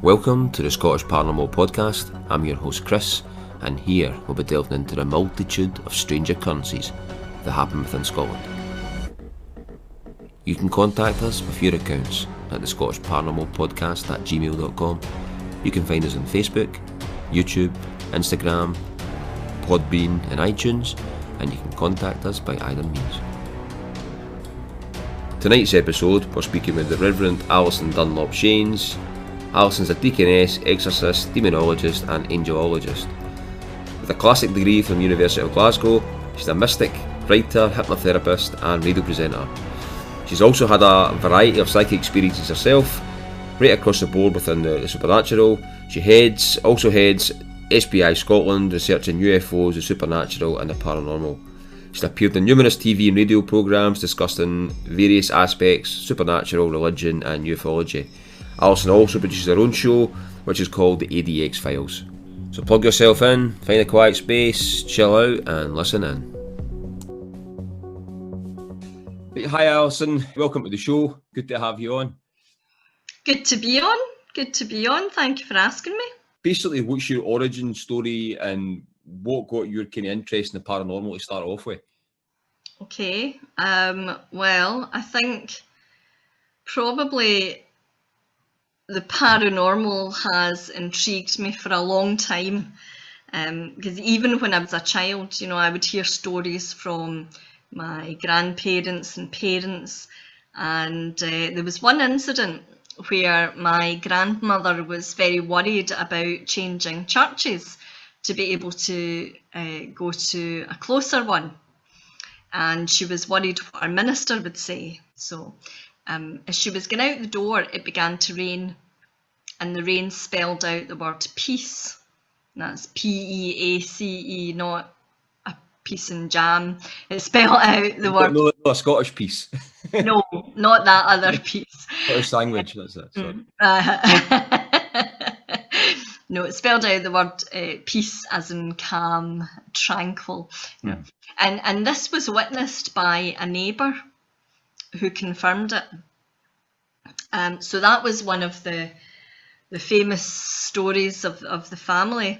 Welcome to the Scottish Paranormal Podcast. I'm your host Chris, and here we'll be delving into the multitude of strange occurrences that happen within Scotland. You can contact us with your accounts at the Scottish Paranormal Podcast at gmail.com. You can find us on Facebook, YouTube, Instagram, Podbean and iTunes, and you can contact us by either means. Tonight's episode, we're speaking with the Reverend Alyson Dunlop Shanes. Alyson's a deaconess, exorcist, demonologist and angelologist. With a classic degree from the University of Glasgow, she's a mystic, writer, hypnotherapist and radio presenter. She's also had a variety of psychic experiences herself, right across the board within the supernatural. She also heads SPI Scotland, researching UFOs, the supernatural and the paranormal. She's appeared in numerous TV and radio programmes discussing various aspects, supernatural, religion and ufology. Alyson also produces her own show, which is called the ADX-Files. So plug yourself in, find a quiet space, chill out and listen in. Hi Alyson, welcome to the show. Good to have you on. Good to be on. Thank you for asking me. Basically, what's your origin story and what got your kind of interest in the paranormal to start off with? Okay, well, I think probably the paranormal has intrigued me for a long time, because even when I was a child, I would hear stories from my grandparents and parents, and there was one incident where my grandmother was very worried about changing churches to be able to go to a closer one, and she was worried what our minister would say. So as she was going out the door, it began to rain, and the rain spelled out the word peace. That's P-E-A-C-E, not a piece and jam. It spelled out the word... No, a Scottish piece. No, not that other piece. Scottish language, that's it. Sorry. No, it spelled out the word peace as in calm, tranquil. Yeah. And this was witnessed by a neighbour who confirmed it. So that was one of the famous stories of the family.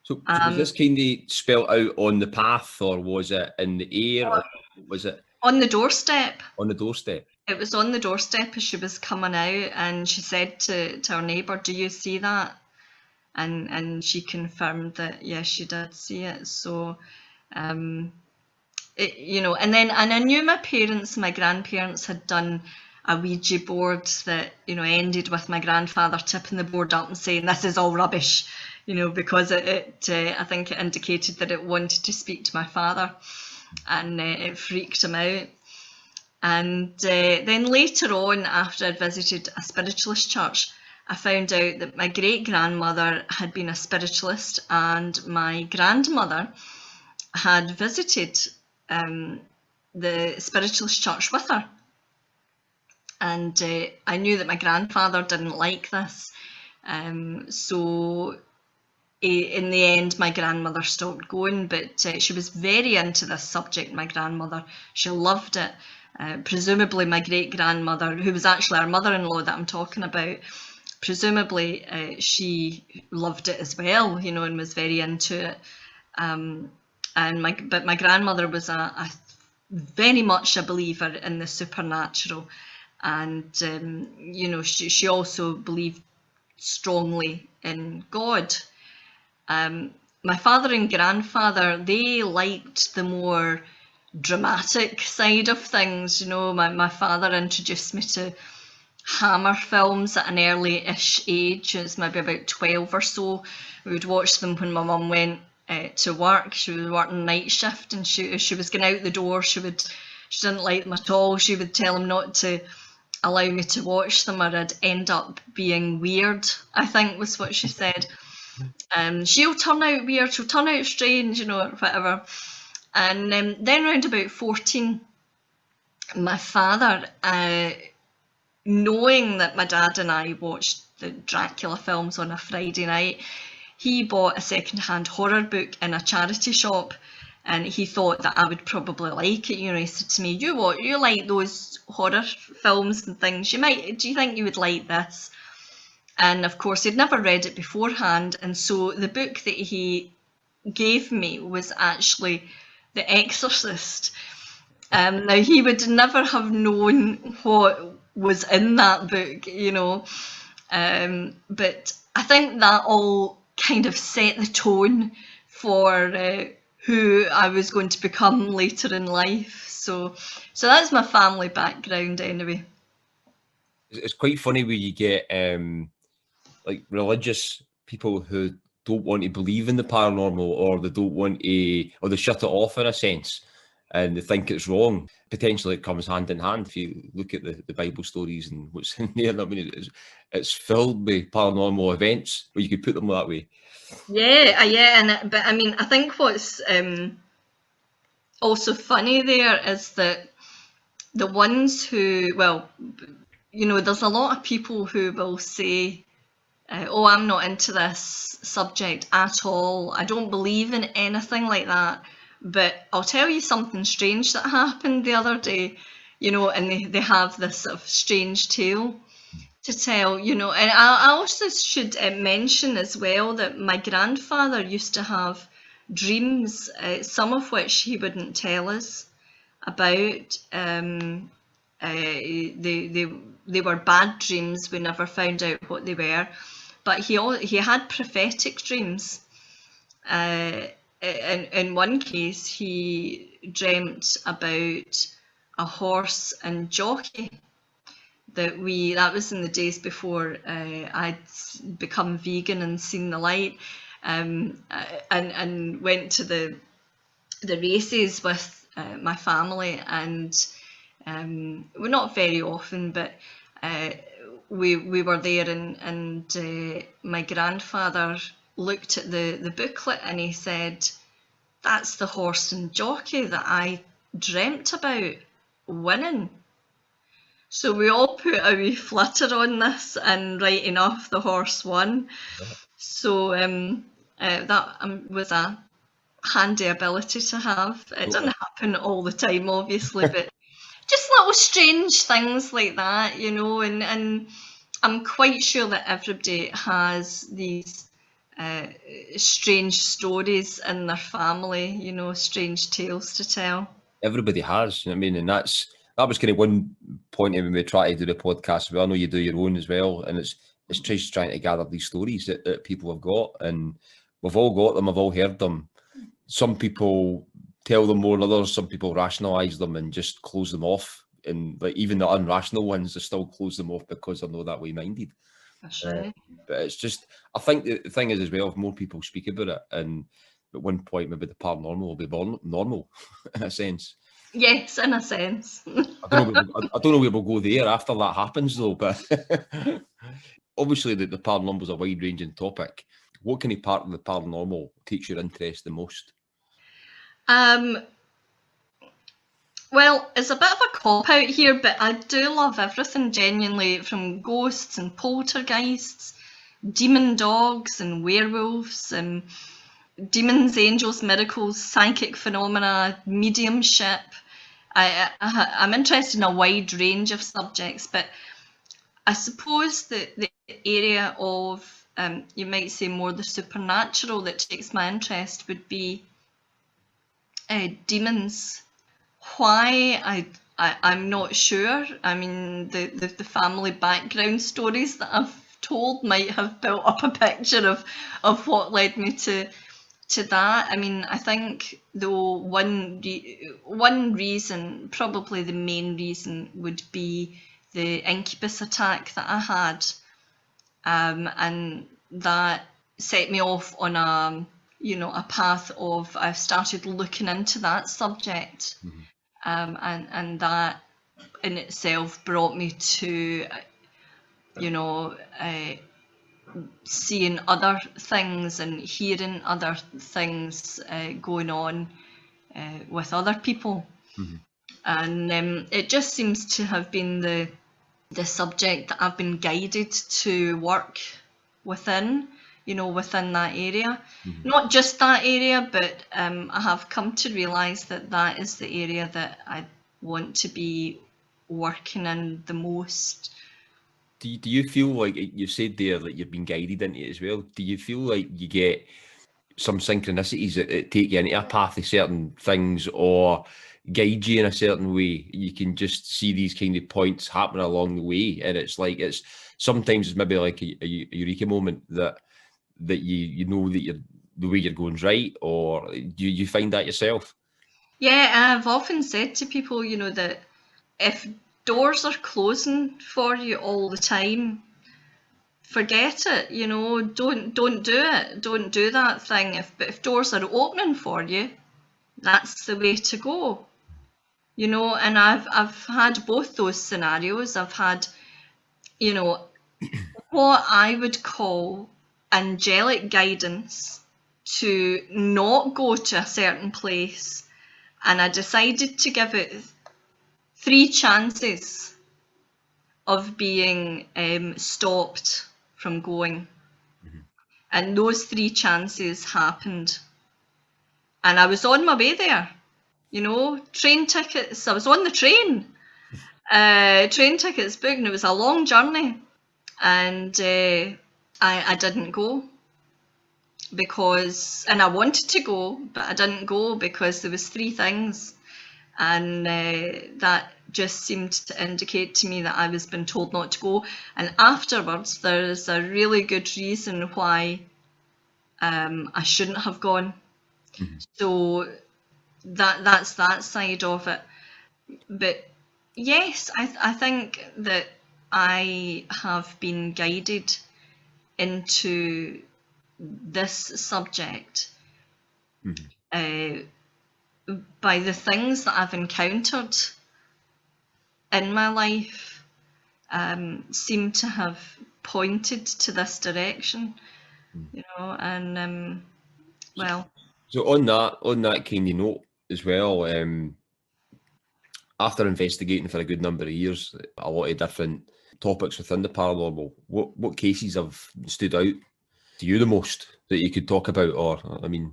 So was this kind of spelled out on the path, or was it in the air, or was it on the doorstep? On the doorstep. It was on the doorstep as she was coming out, and she said to her neighbour, "Do you see that?" And she confirmed that yes, she did see it. So and I knew my parents, my grandparents had done a Ouija board that, ended with my grandfather tipping the board up and saying, "This is all rubbish," because it I think it indicated that it wanted to speak to my father, and it freaked him out. And then later on, after I'd visited a spiritualist church, I found out that my great-grandmother had been a spiritualist, and my grandmother had visited the spiritualist church with her. And I knew that my grandfather didn't like this. So in the end, my grandmother stopped going, but she was very into this subject, my grandmother. She loved it. Presumably my great-grandmother, who was actually our mother-in-law that I'm talking about, presumably she loved it as well, and was very into it. But my grandmother was a very much a believer in the supernatural, and she also believed strongly in God. My father and grandfather, they liked the more dramatic side of things. My father introduced me to Hammer films at an early-ish age. It's maybe about 12 or so. We would watch them when my mum went to work. She was working night shift, and she was going out the door. She didn't like them at all. She would tell him not to allow me to watch them, or I'd end up being weird, I think was what she said. She'll turn out weird, she'll turn out strange, or whatever. And then round about 14, my father, knowing that my dad and I watched the Dracula films on a Friday night, he bought a second-hand horror book in a charity shop, and he thought that I would probably like it. He said to me, you like those horror films and things, do you think you would like this? And of course he'd never read it beforehand, and so the book that he gave me was actually The Exorcist. Now he would never have known what was in that book, but I think that all kind of set the tone for who I was going to become later in life. So that's my family background anyway. It's quite funny when you get like religious people who don't want to believe in the paranormal, or they don't want to, or they shut it off in a sense, and they think it's wrong. Potentially it comes hand in hand if you look at the Bible stories and what's in there. I mean, it's filled with paranormal events, or you could put them that way. Yeah, but I mean, I think what's also funny there is that the ones who, well, there's a lot of people who will say, oh, I'm not into this subject at all, I don't believe in anything like that. But I'll tell you something strange that happened the other day, and they have this sort of strange tale to tell, and I also should mention as well that my grandfather used to have dreams, some of which he wouldn't tell us about. They were bad dreams. We never found out what they were, but he had prophetic dreams. In one case, he dreamt about a horse and jockey. That was in the days before I'd become vegan and seen the light, and went to the races with my family, and well, not very often, but we were there, and my grandfather looked at the booklet and he said, "That's the horse and jockey that I dreamt about winning." So we all put a wee flutter on this, and right enough, the horse won. So that was a handy ability to have. It doesn't happen all the time, obviously, but just little strange things like that, and I'm quite sure that everybody has these strange stories in their family, strange tales to tell. Everybody has, I mean, and that was kind of one point when we try to do the podcast. Well, I know you do your own as well, and it's just trying to gather these stories that people have got, and we've all got them, we've all heard them. Some people tell them more than others. Some people rationalise them and just close them off, and like even the unrational ones, they still close them off because they're not that way minded. That's right. But it's just, I think the thing is as well, if more people speak about it, and at one point maybe the paranormal will be normal in a sense. Yes, in a sense. I don't know where we'll go there after that happens though, but obviously the paranormal is a wide-ranging topic. What kind of part of the paranormal takes your interest the most? Well, it's a bit of a cop-out here, but I do love everything genuinely, from ghosts and poltergeists, demon dogs and werewolves, and demons, angels, miracles, psychic phenomena, mediumship. I'm interested in a wide range of subjects, but I suppose that the area of, you might say more the supernatural that takes my interest would be demons. Why? I'm not sure. I mean, the family background stories that I've told might have built up a picture of what led me to that. I mean, I think though one reason, probably the main reason, would be the incubus attack that I had, and that set me off on a path of, I've started looking into that subject, and that in itself brought me to, seeing other things and hearing other things going on with other people. And it just seems to have been the subject that I've been guided to work within, within that area. Not just that area, but I have come to realise that that is the area that I want to be working in the most. Do you feel like, you said there that you've been guided into it as well? Do you feel like you get some synchronicities that take you into a path of certain things, or guide you in a certain way? You can just see these kind of points happening along the way, and it's like, it's sometimes it's maybe like a eureka moment that you know that the way you're going right, or do you find that yourself? Yeah, I've often said to people, that if doors are closing for you all the time, forget it. Don't do it. Don't do that thing. But if doors are opening for you, that's the way to go. And I've had both those scenarios. I've had, what I would call angelic guidance to not go to a certain place, and I decided to give it 3 chances of being stopped from going. And those 3 chances happened. And I was on my way there. Train tickets, I was on the train. Train tickets booked, and it was a long journey. And I didn't go and I wanted to go, but I didn't go because there was 3 things. And that just seemed to indicate to me that I was being told not to go. And afterwards, there's a really good reason why I shouldn't have gone. So that's that side of it. But yes, I think that I have been guided into this subject by the things that I've encountered in my life. Seem to have pointed to this direction, and well. So on that kind of note as well, after investigating for a good number of years, a lot of different topics within the paranormal, what cases have stood out to you the most that you could talk about? Or, I mean,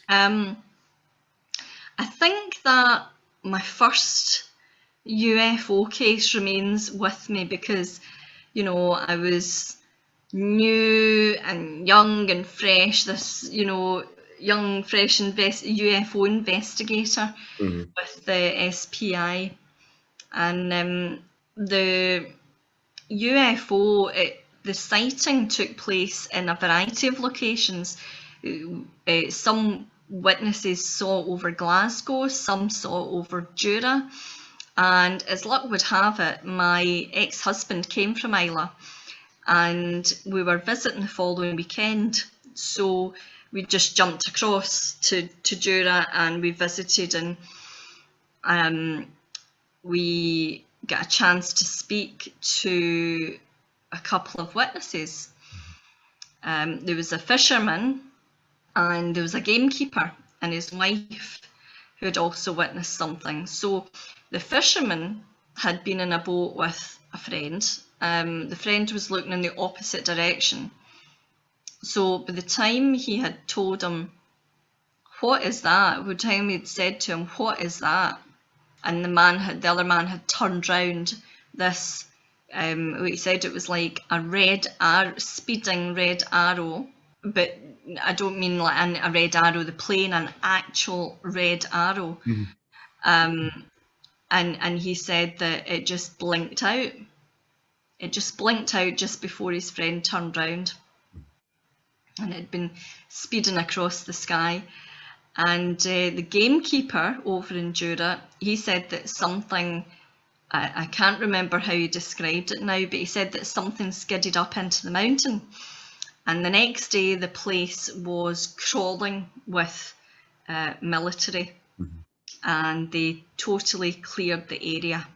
I think that my first UFO case remains with me because, I was new and young and fresh, this, young, fresh UFO investigator with the SPI. And the UFO, the sighting took place in a variety of locations. Some witnesses saw over Glasgow, some saw over Jura, and as luck would have it, my ex-husband came from Islay, and we were visiting the following weekend, so we just jumped across to Jura and we visited, and we got a chance to speak to a couple of witnesses. There was a fisherman and there was a gamekeeper and his wife who had also witnessed something. So the fisherman had been in a boat with a friend. The friend was looking in the opposite direction. So by the time he had told him, "What is that?" by the time he had said to him, "What is that?" and the other man had turned round this, he said it was like a speeding red arrow, but I don't mean like a red arrow, the plane, an actual red arrow. And he said that it just blinked out. It just blinked out just before his friend turned round. And it had been speeding across the sky. And the gamekeeper over in Jura, he said that something, I can't remember how he described it now, but he said that something skidded up into the mountain. And the next day, the place was crawling with military, and they totally cleared the area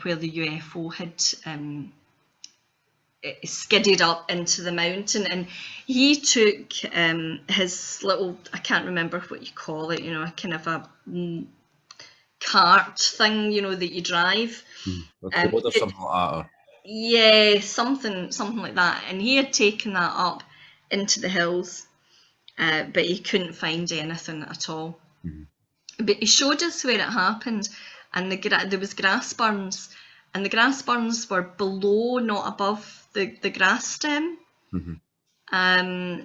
where the UFO had skidded up into the mountain. And he took his little, I can't remember what you call it, a kind of a cart thing, that you drive. Or something like that. Yeah, something like that. And he had taken that up into the hills, but he couldn't find anything at all. But he showed us where it happened, and there was grass burns, and the grass burns were below, not above the grass stem. Now,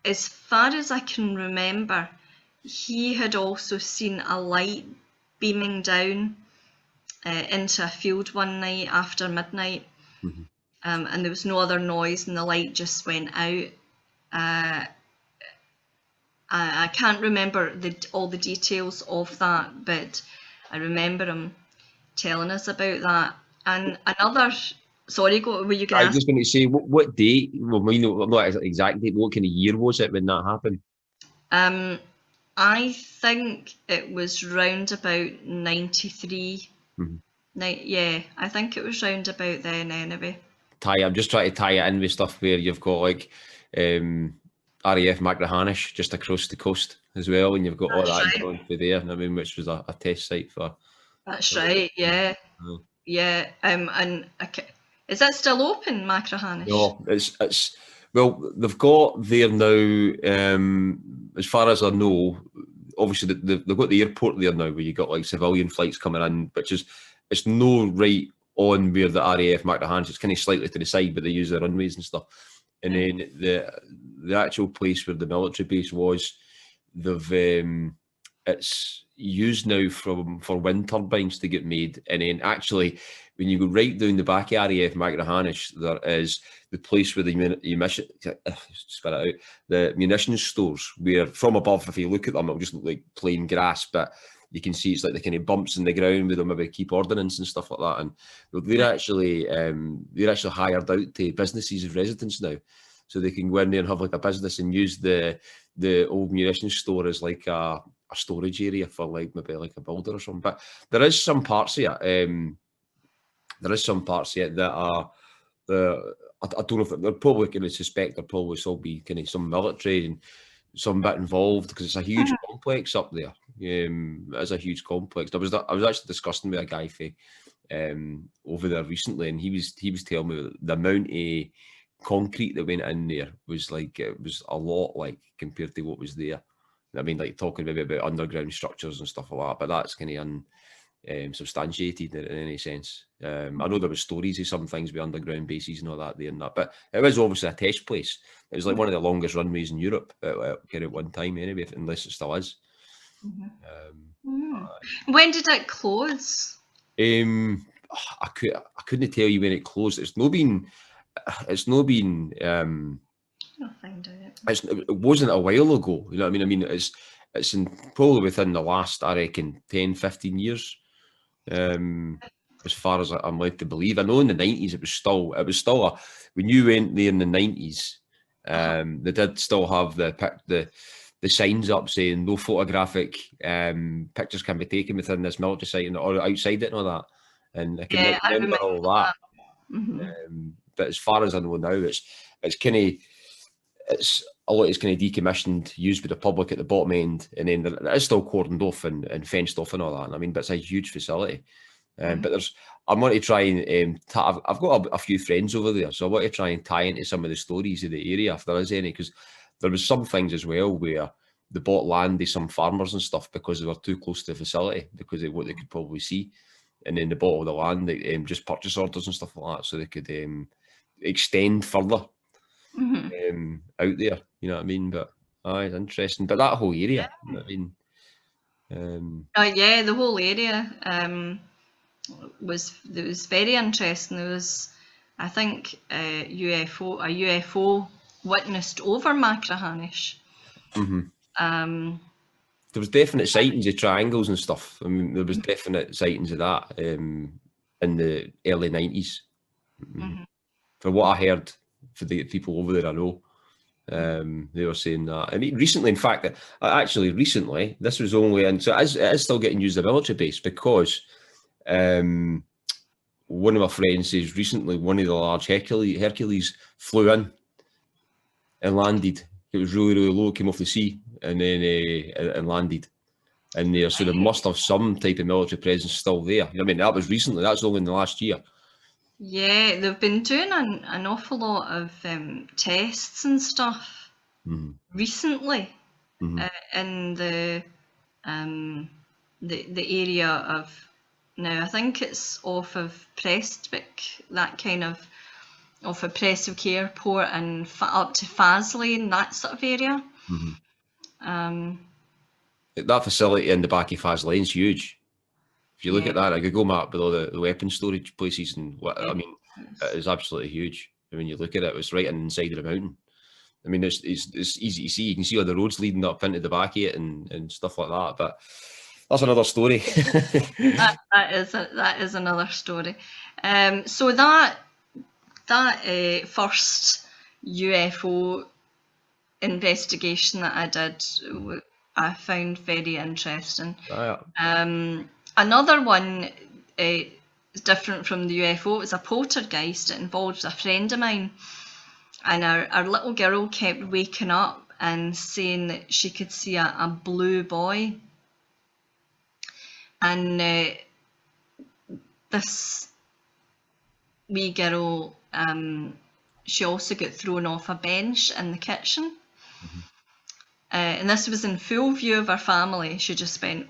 as far as I can remember, he had also seen a light beaming down into a field one night after midnight, and there was no other noise, and the light just went out. I can't remember all the details of that, but I remember him telling us about that. And another, sorry, were you going to I was just going to say, what date? Well, not exact date. What kind of year was it when that happened? I think it was round about 93. Yeah, I think it was round about then anyway. I'm just trying to tie it in with stuff where you've got like RAF Machrihanish just across the coast as well, and you've got all that going through there. I mean, which was a test site for. That's right. Yeah, yeah. And is that still open, Machrihanish? No, it's well, they've got there now. As far as I know, obviously they've got the airport there now, where you got like civilian flights coming in, which is it's no right on where the RAF Machrihanish. It's kind of slightly to the side, but they use the runways and stuff. And then the actual place where the military base was, it's used now for wind turbines to get made. And then actually, when you go right down the back of RAF Machrihanish, there is the place where the munitions stores, where from above, if you look at them, it'll just look like plain grass, but you can see it's like the kind of bumps in the ground where they'll maybe keep ordnance and stuff like that. And they're actually hired out to businesses as residents now, so they can go in there and have like a business and use the old munitions store as like a storage area for like maybe like a builder or something. But there is some parts of it. That are I don't know if they're probably going to suspect there probably will be kind of some military and some bit involved, because it's a huge complex up there. It's a huge complex. I was actually discussing with a guy over there recently, and he was telling me the amount of concrete that went in there was like, it was a lot, like compared to what was there. I mean, like talking maybe about underground structures and stuff like that, but that's kind of unsubstantiated in any sense. I know there was stories of some things with underground bases and all that there and that, but it was obviously a test place. It was like one of the longest runways in Europe at one time anyway, unless it still is. When did it close? I couldn't tell you when it closed. It's not been I'll find out. It wasn't a while ago, you know what I mean? It's in probably within the last, I reckon, 10, 15 years. As far as I'm led to believe. I know in the 90s it was still when you went there in the 90s, they did still have the signs up saying no photographic pictures can be taken within this military site or outside it and all that. And I can remember all that. But as far as I know now, it's kind of a lot is kind of decommissioned, used by the public at the bottom end, and then it is still cordoned off and fenced off and all that. I mean, but it's a huge facility. But I want to try and I've got a few friends over there, so I want to try and tie into some of the stories of the area if there is any, because there was some things as well where they bought land to some farmers and stuff because they were too close to the facility because of what they could probably see, and then they bought all the land, just purchase orders and stuff like that, so they could extend further out there. You know what I mean? But it's interesting. But that whole area, you know what I mean? Yeah, the whole area was very interesting. There was, I think, a UFO witnessed over Machrihanish. There was definite sightings of triangles and stuff. I mean, there was definite sightings of that in the early 90s. From what I heard, for the people over there I know. They were saying that. I mean, recently, in fact, actually, recently, this was only, and so it is still getting used at a military base, because one of my friends says recently one of the large Hercules flew in and landed. It was really, really low, came off the sea, and then and landed in there. So there must have some type of military presence still there. You know what I mean? That was recently. That's only in the last year. Yeah, they've been doing an awful lot of tests and stuff recently in the area of, now I think it's off of Prestwick, that kind of off of Prestwick Airport, and up to Faslane, that sort of area. That facility in the back of Faz Lane's huge. If you look at that, a Google map with all the weapon storage places and what, I mean, it is absolutely huge. I mean, you look at it, it's right inside of the mountain. I mean, it's easy to see. You can see all the roads leading up into the back of it and stuff like that. But that's another story. that is another story. So that first UFO investigation that I did, I found very interesting. Another one is different from the UFO. It was a poltergeist. It involved a friend of mine, and our little girl kept waking up and saying that she could see a blue boy. And this wee girl, she also got thrown off a bench in the kitchen. And this was in full view of our family. She just went,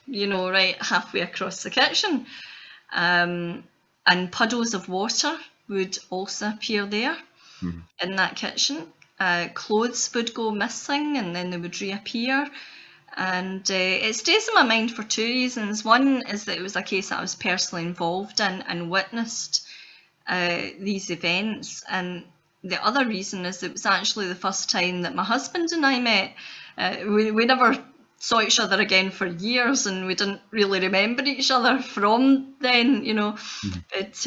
you know, right halfway across the kitchen. And puddles of water would also appear there in that kitchen. Clothes would go missing and then they would reappear. And it stays in my mind for two reasons. One is that it was a case that I was personally involved in and witnessed these events. And the other reason is it was actually the first time that my husband and I met. We never saw each other again for years, and we didn't really remember each other from then, you know. But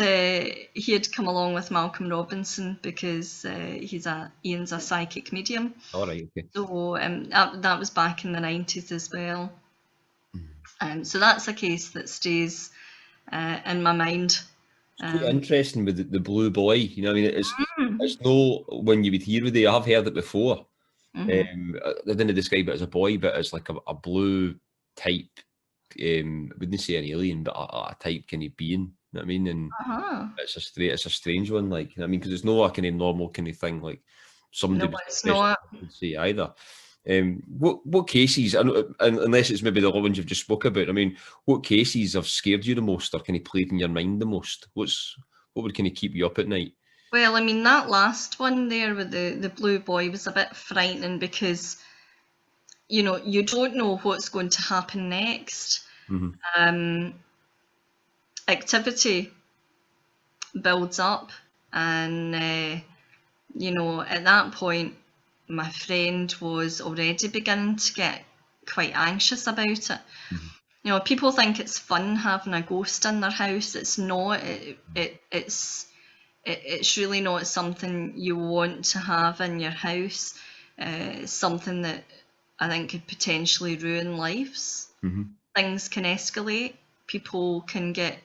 he had come along with Malcolm Robinson because Ian's a psychic medium. All right, okay. So that was back in the 90s as well. So that's a case that stays in my mind. It's quite interesting with the blue boy. You know, I mean, it's no when you would hear of it. I have heard it before. They didn't describe it as a boy, but it's like a blue type. I wouldn't say an alien, but a type kind of being. You know what I mean? And it's a strange one. Like, you know what I mean, because it's not a kind of normal kind of thing. Like somebody would say either. What cases, and unless it's maybe the ones you've just spoke about, I mean, what cases have scared you the most or kind of played in your mind the most? What would kind of keep you up at night? Well, I mean, that last one there with the blue boy was a bit frightening because, you know, you don't know what's going to happen next. Activity builds up, and, you know, at that point, my friend was already beginning to get quite anxious about it. You know, people think it's fun having a ghost in their house. It's not. It's really not something you want to have in your house. It's something that I think could potentially ruin lives. Things can escalate. People can get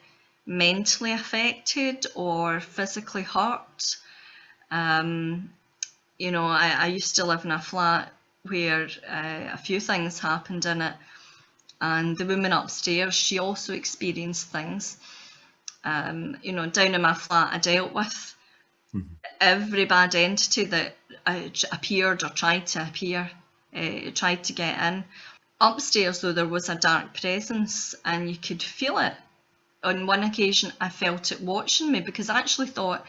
mentally affected or physically hurt. You know, I used to live in a flat where a few things happened in it, and the woman upstairs, she also experienced things. You know, down in my flat, I dealt with every bad entity that appeared or tried to appear, tried to get in. Upstairs, though, there was a dark presence, and you could feel it. On one occasion, I felt it watching me because I actually thought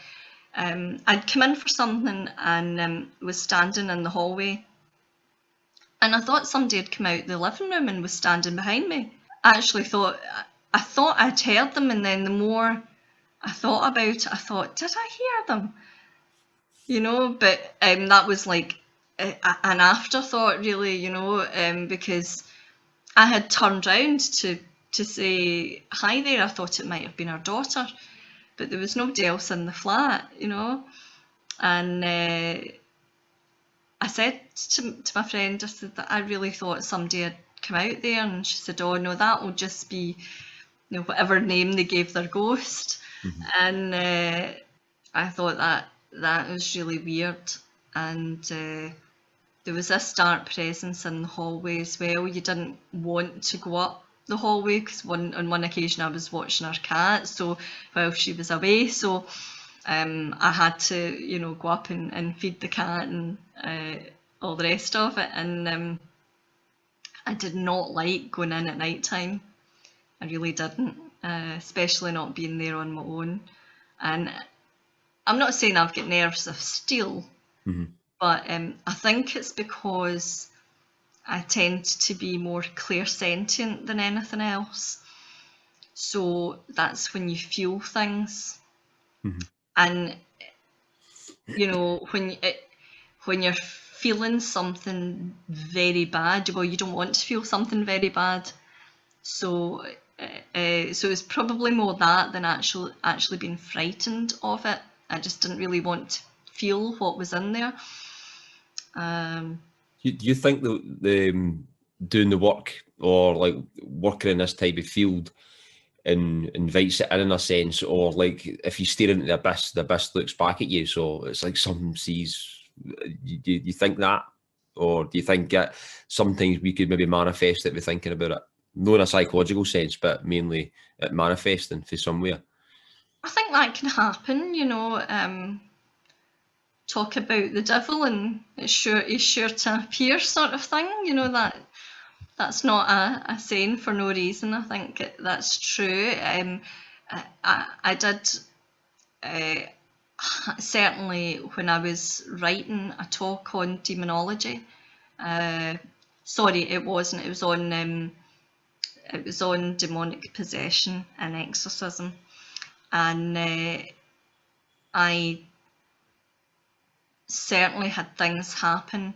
I'd come in for something and was standing in the hallway, and I thought somebody had come out the living room and was standing behind me. I thought I'd heard them, and then the more I thought about it, I thought, did I hear them? You know, but that was like an afterthought, really, you know, because I had turned round to say hi there. I thought it might have been our daughter, but there was nobody else in the flat, you know. And I said to my friend, I said that I really thought somebody had come out there, and she said, oh no, that will just be, you know, whatever name they gave their ghost. And I thought that was really weird. And there was this dark presence in the hallway as well. You didn't want to go up the hallway, because on one occasion I was watching our cat, so while she was away, so I had to, you know, go up and feed the cat and all the rest of it. And I did not like going in at night time. I really didn't, especially not being there on my own. And I'm not saying I've got nerves of steel, but I think it's because I tend to be more clairsentient than anything else. So that's when you feel things. And, you know, when you're feeling something very bad, well, you don't want to feel something very bad. So it's probably more that than actually being frightened of it. I just didn't really want to feel what was in there. Do you think the doing the work, or like working in this type of field, invites it in a sense, or like if you stare into the abyss looks back at you, so it's like something sees? You think that, or do you think that sometimes we could maybe manifest it with thinking about it, not in a psychological sense, but mainly it manifesting for somewhere? I think that can happen, you know. Talk about the devil and he's sure to appear, sort of thing, you know. That's not a saying for no reason. I think that's true. I did certainly, when I was writing a talk on demonology, sorry, it wasn't, it was on demonic possession and exorcism, and I certainly had things happen,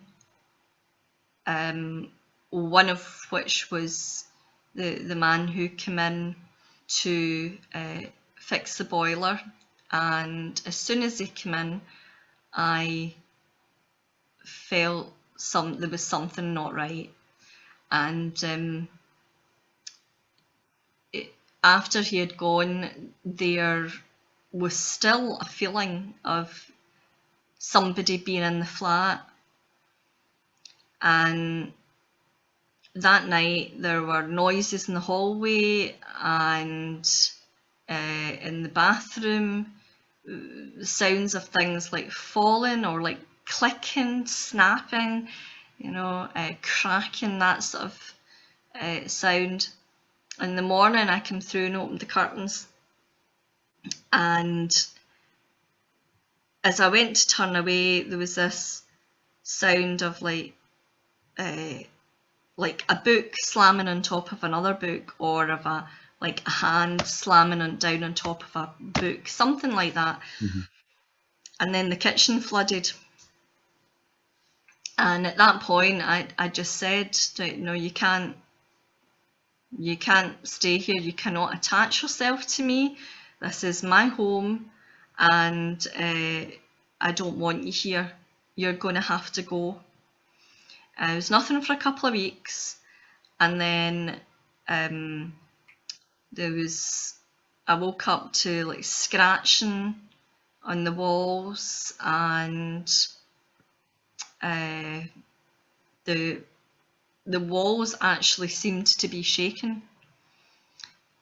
one of which was the man who came in to fix the boiler, and as soon as he came in, I felt there was something not right. And after he had gone, there was still a feeling of somebody being in the flat. And that night there were noises in the hallway and in the bathroom, sounds of things like falling or like clicking, snapping, you know, cracking, that sort of sound. In the morning I came through and opened the curtains, and as I went to turn away, there was this sound of like a book slamming on top of another book, or of a hand slamming down on top of a book, something like that. And then the kitchen flooded. And at that point, I just said, no, you can't stay here. You cannot attach yourself to me. This is my home, and I don't want you here. You're going to have to go. It was nothing for a couple of weeks, and then I woke up to like scratching on the walls, and the walls actually seemed to be shaking.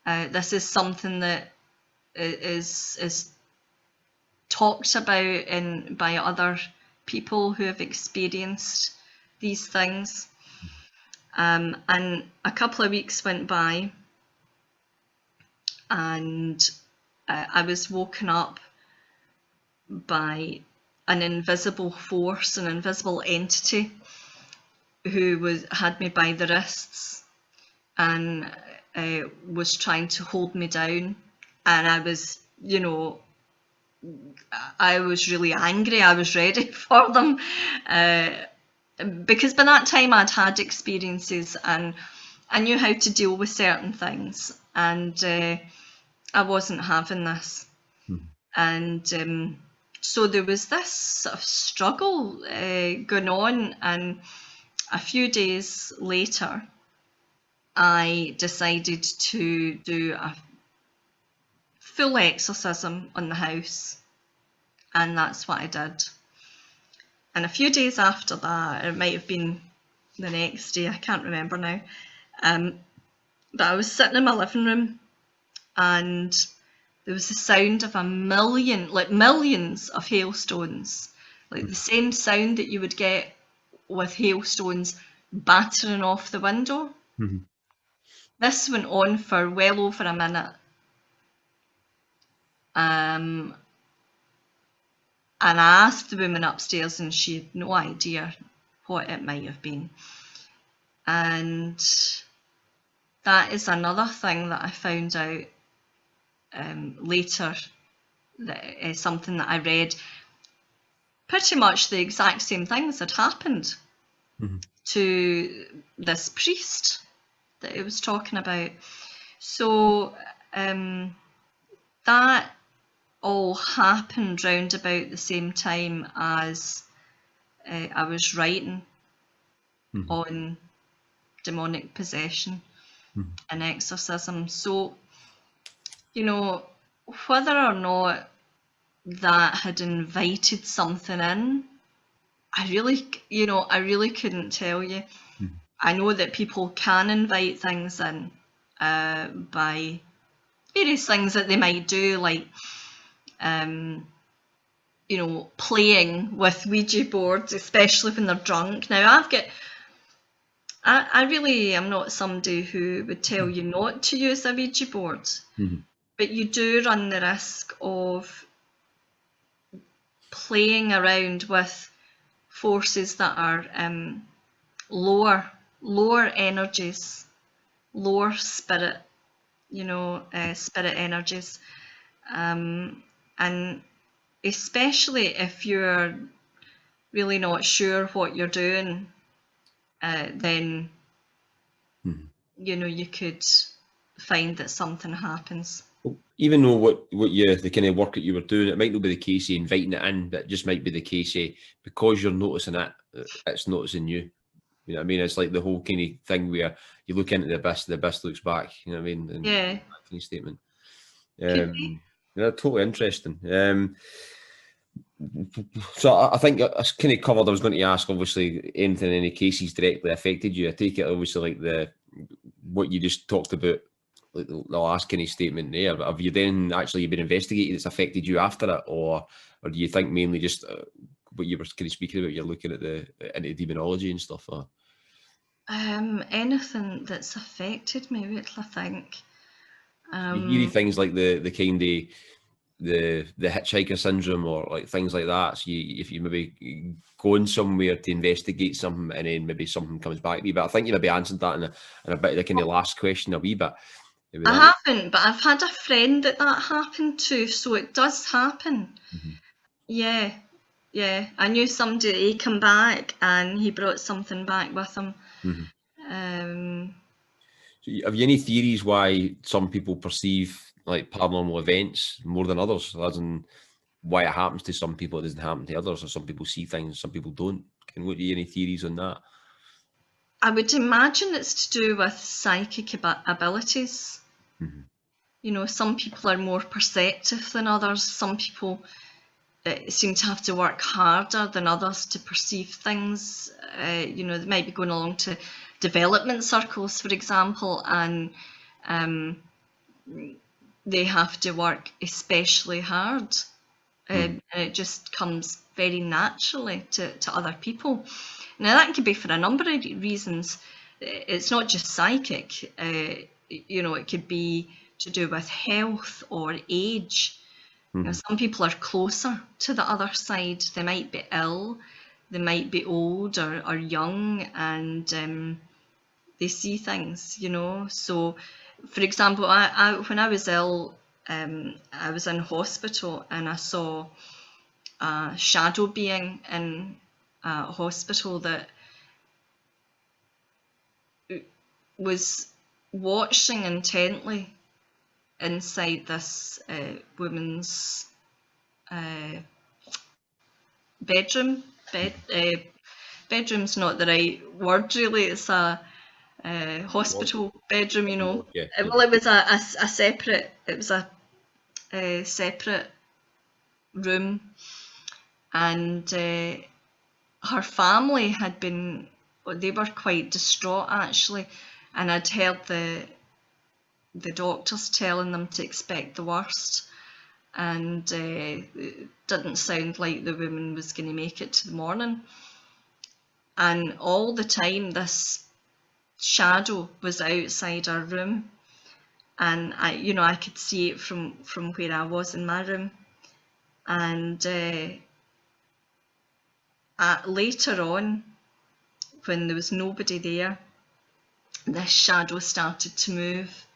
This is something that is talked about by other people who have experienced these things. And a couple of weeks went by, and I was woken up by an invisible force, an invisible entity who had me by the wrists and was trying to hold me down. And I was, you know, I was really angry. I was ready for them. Because by that time I'd had experiences and I knew how to deal with certain things, and I wasn't having this. And So there was this sort of struggle going on, and a few days later, I decided to do a full exorcism on the house, and that's what I did. And a few days after that, it might have been the next day, I can't remember now, but I was sitting in my living room, and there was the sound of millions of hailstones, like the same sound that you would get with hailstones battering off the window. Mhm. This went on for well over a minute. And I asked the woman upstairs, and she had no idea what it might have been. And that is another thing that I found out later, that is something that I read. Pretty much the exact same things had happened to this priest that he was talking about. So that all happened round about the same time as I was writing on demonic possession and exorcism. So, you know, whether or not that had invited something in, I really couldn't tell you. I know that people can invite things in by various things that they might do, like playing with Ouija boards, especially when they're drunk. Now, I really am not somebody who would tell you not to use a Ouija board, but you do run the risk of playing around with forces that are lower energies, lower spirit, spirit energies, and especially if you're really not sure what you're doing, then you could find that something happens. Even though the kind of work that you were doing, it might not be the case of inviting it in, but it just might be the case of, because you're noticing it, it's noticing you. You know what I mean? It's like the whole kind of thing where you look into the abyss looks back. You know what I mean? And Yeah. that kind of statement. Could be. Yeah, totally interesting. So I think I kind of covered. I was going to ask, obviously, anything, any cases directly affected you. I take it, obviously, like what you just talked about, like the last kind of statement there. But have you then actually been investigated that's affected you after it, or do you think mainly just what you were kind of speaking about? You're looking at into demonology and stuff. Or? Anything that's affected me, I think. You hear things like the kind of the hitchhiker syndrome, or like things like that. So if you maybe going somewhere to investigate something and then maybe something comes back to you. But I think you maybe answered that in a bit of the kind of last question a wee bit. I haven't, but I've had a friend that happened to, so it does happen. Yeah. I knew somebody, he came back and he brought something back with him. So have you any theories why some people perceive like paranormal events more than others, as in why it happens to some people, it doesn't happen to others, or some people see things, some people don't? Can what any theories on that? I would imagine it's to do with psychic abilities. Some people are more perceptive than others. Some people seem to have to work harder than others to perceive things. They might be going along to development circles, for example, and they have to work especially hard. And it just comes very naturally to other people. Now, that could be for a number of reasons. It's not just psychic. It could be to do with health or age. Some people are closer to the other side. They might be ill, they might be old or young, and they see things, So, for example, when I was ill, I was in hospital and I saw a shadow being in a hospital that was watching intently inside this woman's bedroom. Bedroom's not the right word really. It's a hospital bedroom, you know. Yeah. Well, it was a separate. It was a separate room, and her family had been. They were quite distraught actually, and I'd heard the doctors telling them to expect the worst, and it didn't sound like the woman was going to make it to the morning. And all the time, this shadow was outside our room, and I could see it from where I was in my room. And later on, when there was nobody there, this shadow started to move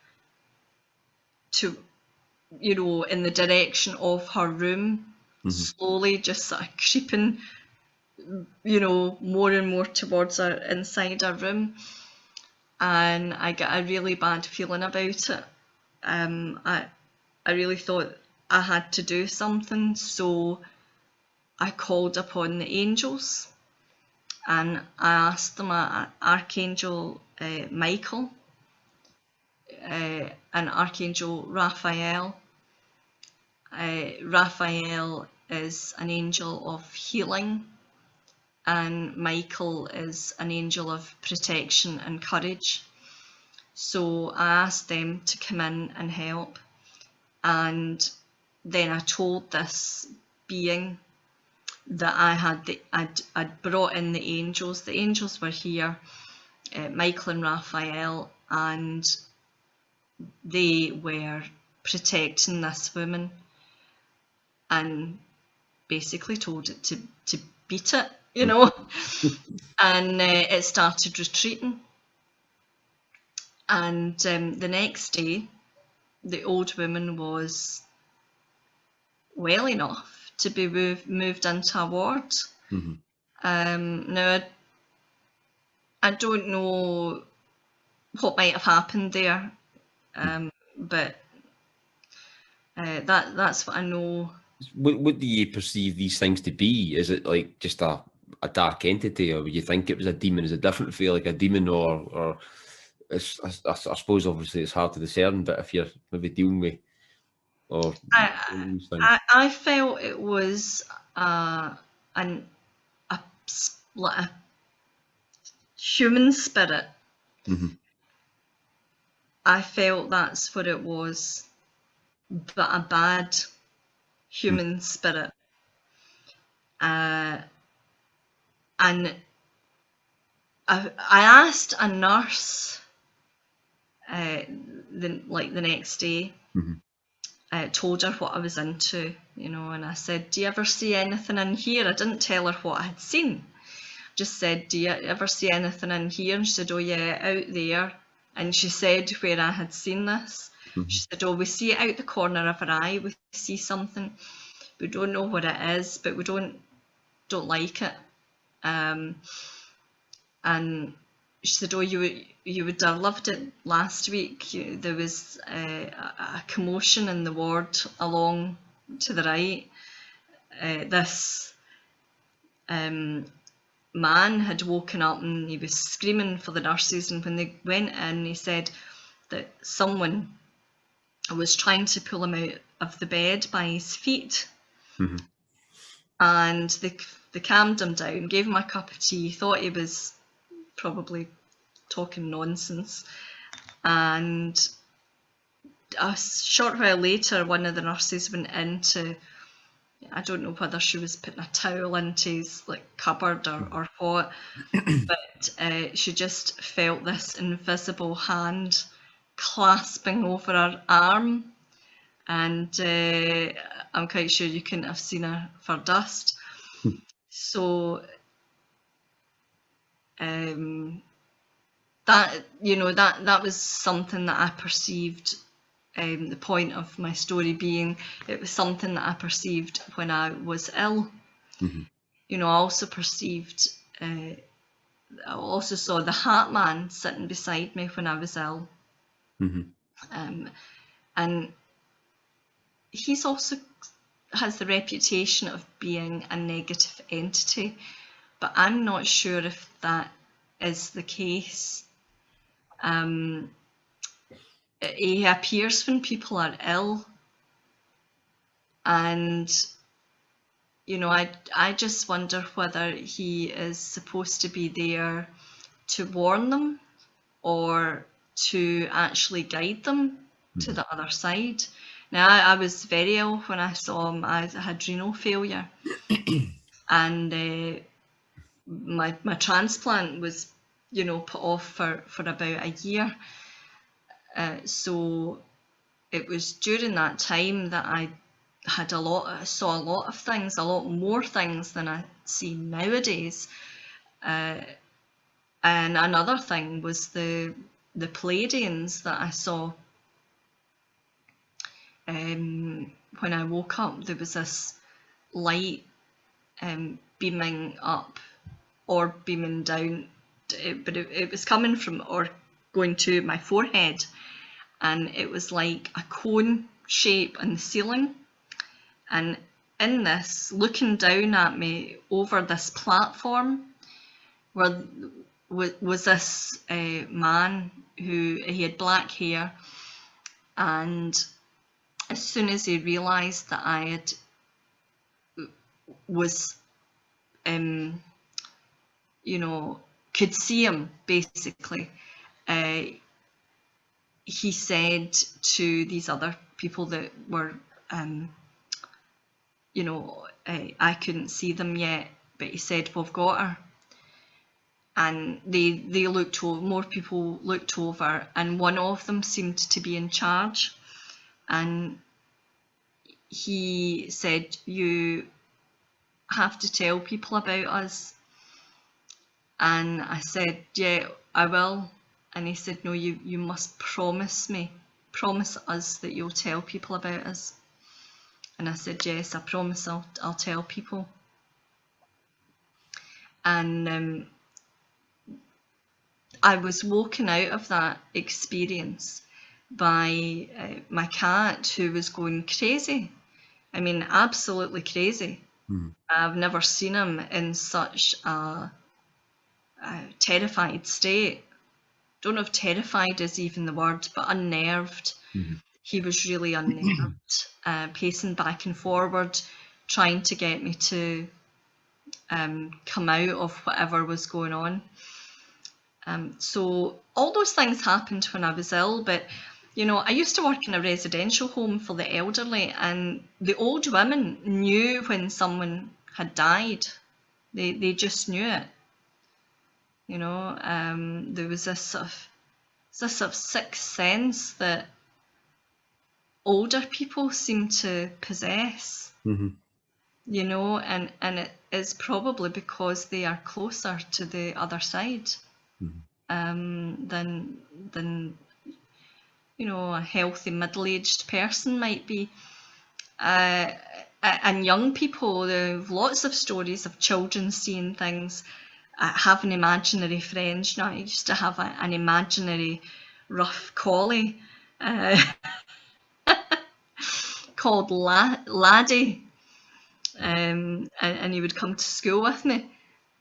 to, in the direction of her room, slowly, just sort of creeping, more and more towards her, inside her room. And I got a really bad feeling about it. I really thought I had to do something, so I called upon the angels, and I asked them, Archangel Michael, and Archangel Raphael. Raphael is an angel of healing, and Michael is an angel of protection and courage. So I asked them to come in and help, and then I told this being that I'd brought in the angels. The angels were here, Michael and Raphael, and they were protecting this woman, and basically told it to beat it, and it started retreating. And the next day, the old woman was well enough to be moved into a ward. Now, I don't know what might have happened there, but that's what I know. What do you perceive these things to be? Is it like just a dark entity, or would you think it was a demon? Is it different feel like a demon, or I suppose obviously it's hard to discern, but if you're maybe dealing with these things. I felt it was like a human spirit. I felt that's what it was, but a bad human spirit. And I asked a nurse the next day. I told her what I was into, and I said, do you ever see anything in here? I didn't tell her what I had seen. Just said, do you ever see anything in here? And she said, oh yeah, out there. And she said where I had seen this. She said, oh, we see it out the corner of our eye. We see something. We don't know what it is, but we don't like it. And she said, oh, you would have loved it last week. There was a commotion in the ward along to the right. This man had woken up and he was screaming for the nurses, and when they went in, he said that someone was trying to pull him out of the bed by his feet. And they calmed him down, gave him a cup of tea, thought he was probably talking nonsense, and a short while later one of the nurses went into, I don't know whether she was putting a towel into his cupboard or what, but she just felt this invisible hand clasping over her arm, and I'm quite sure you couldn't have seen her for dust. So that was something that I perceived. The point of my story being, it was something that I perceived when I was ill. I also perceived, I also saw the Hat Man sitting beside me when I was ill. And he's also has the reputation of being a negative entity, but I'm not sure if that is the case. He appears when people are ill, and you know, I just wonder whether he is supposed to be there to warn them or to actually guide them to the other side. Now, I was very ill when I saw him. I had renal failure, and my transplant was, you know, put off for about a year. So it was during that time that I saw a lot of things, a lot more things than I see nowadays. And another thing was the Pleiadians that I saw. When I woke up, there was this light beaming up or beaming down, but it was coming from or going to my forehead, and it was like a cone shape on the ceiling. And in this, looking down at me over this platform, was this man who he had black hair, and as soon as he realised that I was, you know, could see him basically, he said to these other people that were, you know, I couldn't see them yet, but he said, "We've got her." And they looked over, more people looked over, and one of them seemed to be in charge. And he said, "You have to tell people about us." And I said, "Yeah, I will." And he said, "No, you must promise us that you'll tell people about us." And I said, "Yes, I promise I'll tell people." And I was woken out of that experience by my cat, who was going crazy. I mean, absolutely crazy. I've never seen him in such a terrified state. Don't know if terrified is even the word, but unnerved. He was really unnerved, pacing back and forward, trying to get me to come out of whatever was going on. So all those things happened when I was ill, but you know, I used to work in a residential home for the elderly, and the old women knew when someone had died. They just knew it. You know, there was this sort of sixth sense that older people seem to possess. You know, and it is probably because they are closer to the other side than you know, a healthy middle-aged person might be. And young people, there are lots of stories of children seeing things, having imaginary friends. You know, I used to have an imaginary rough collie called Laddie, and he would come to school with me.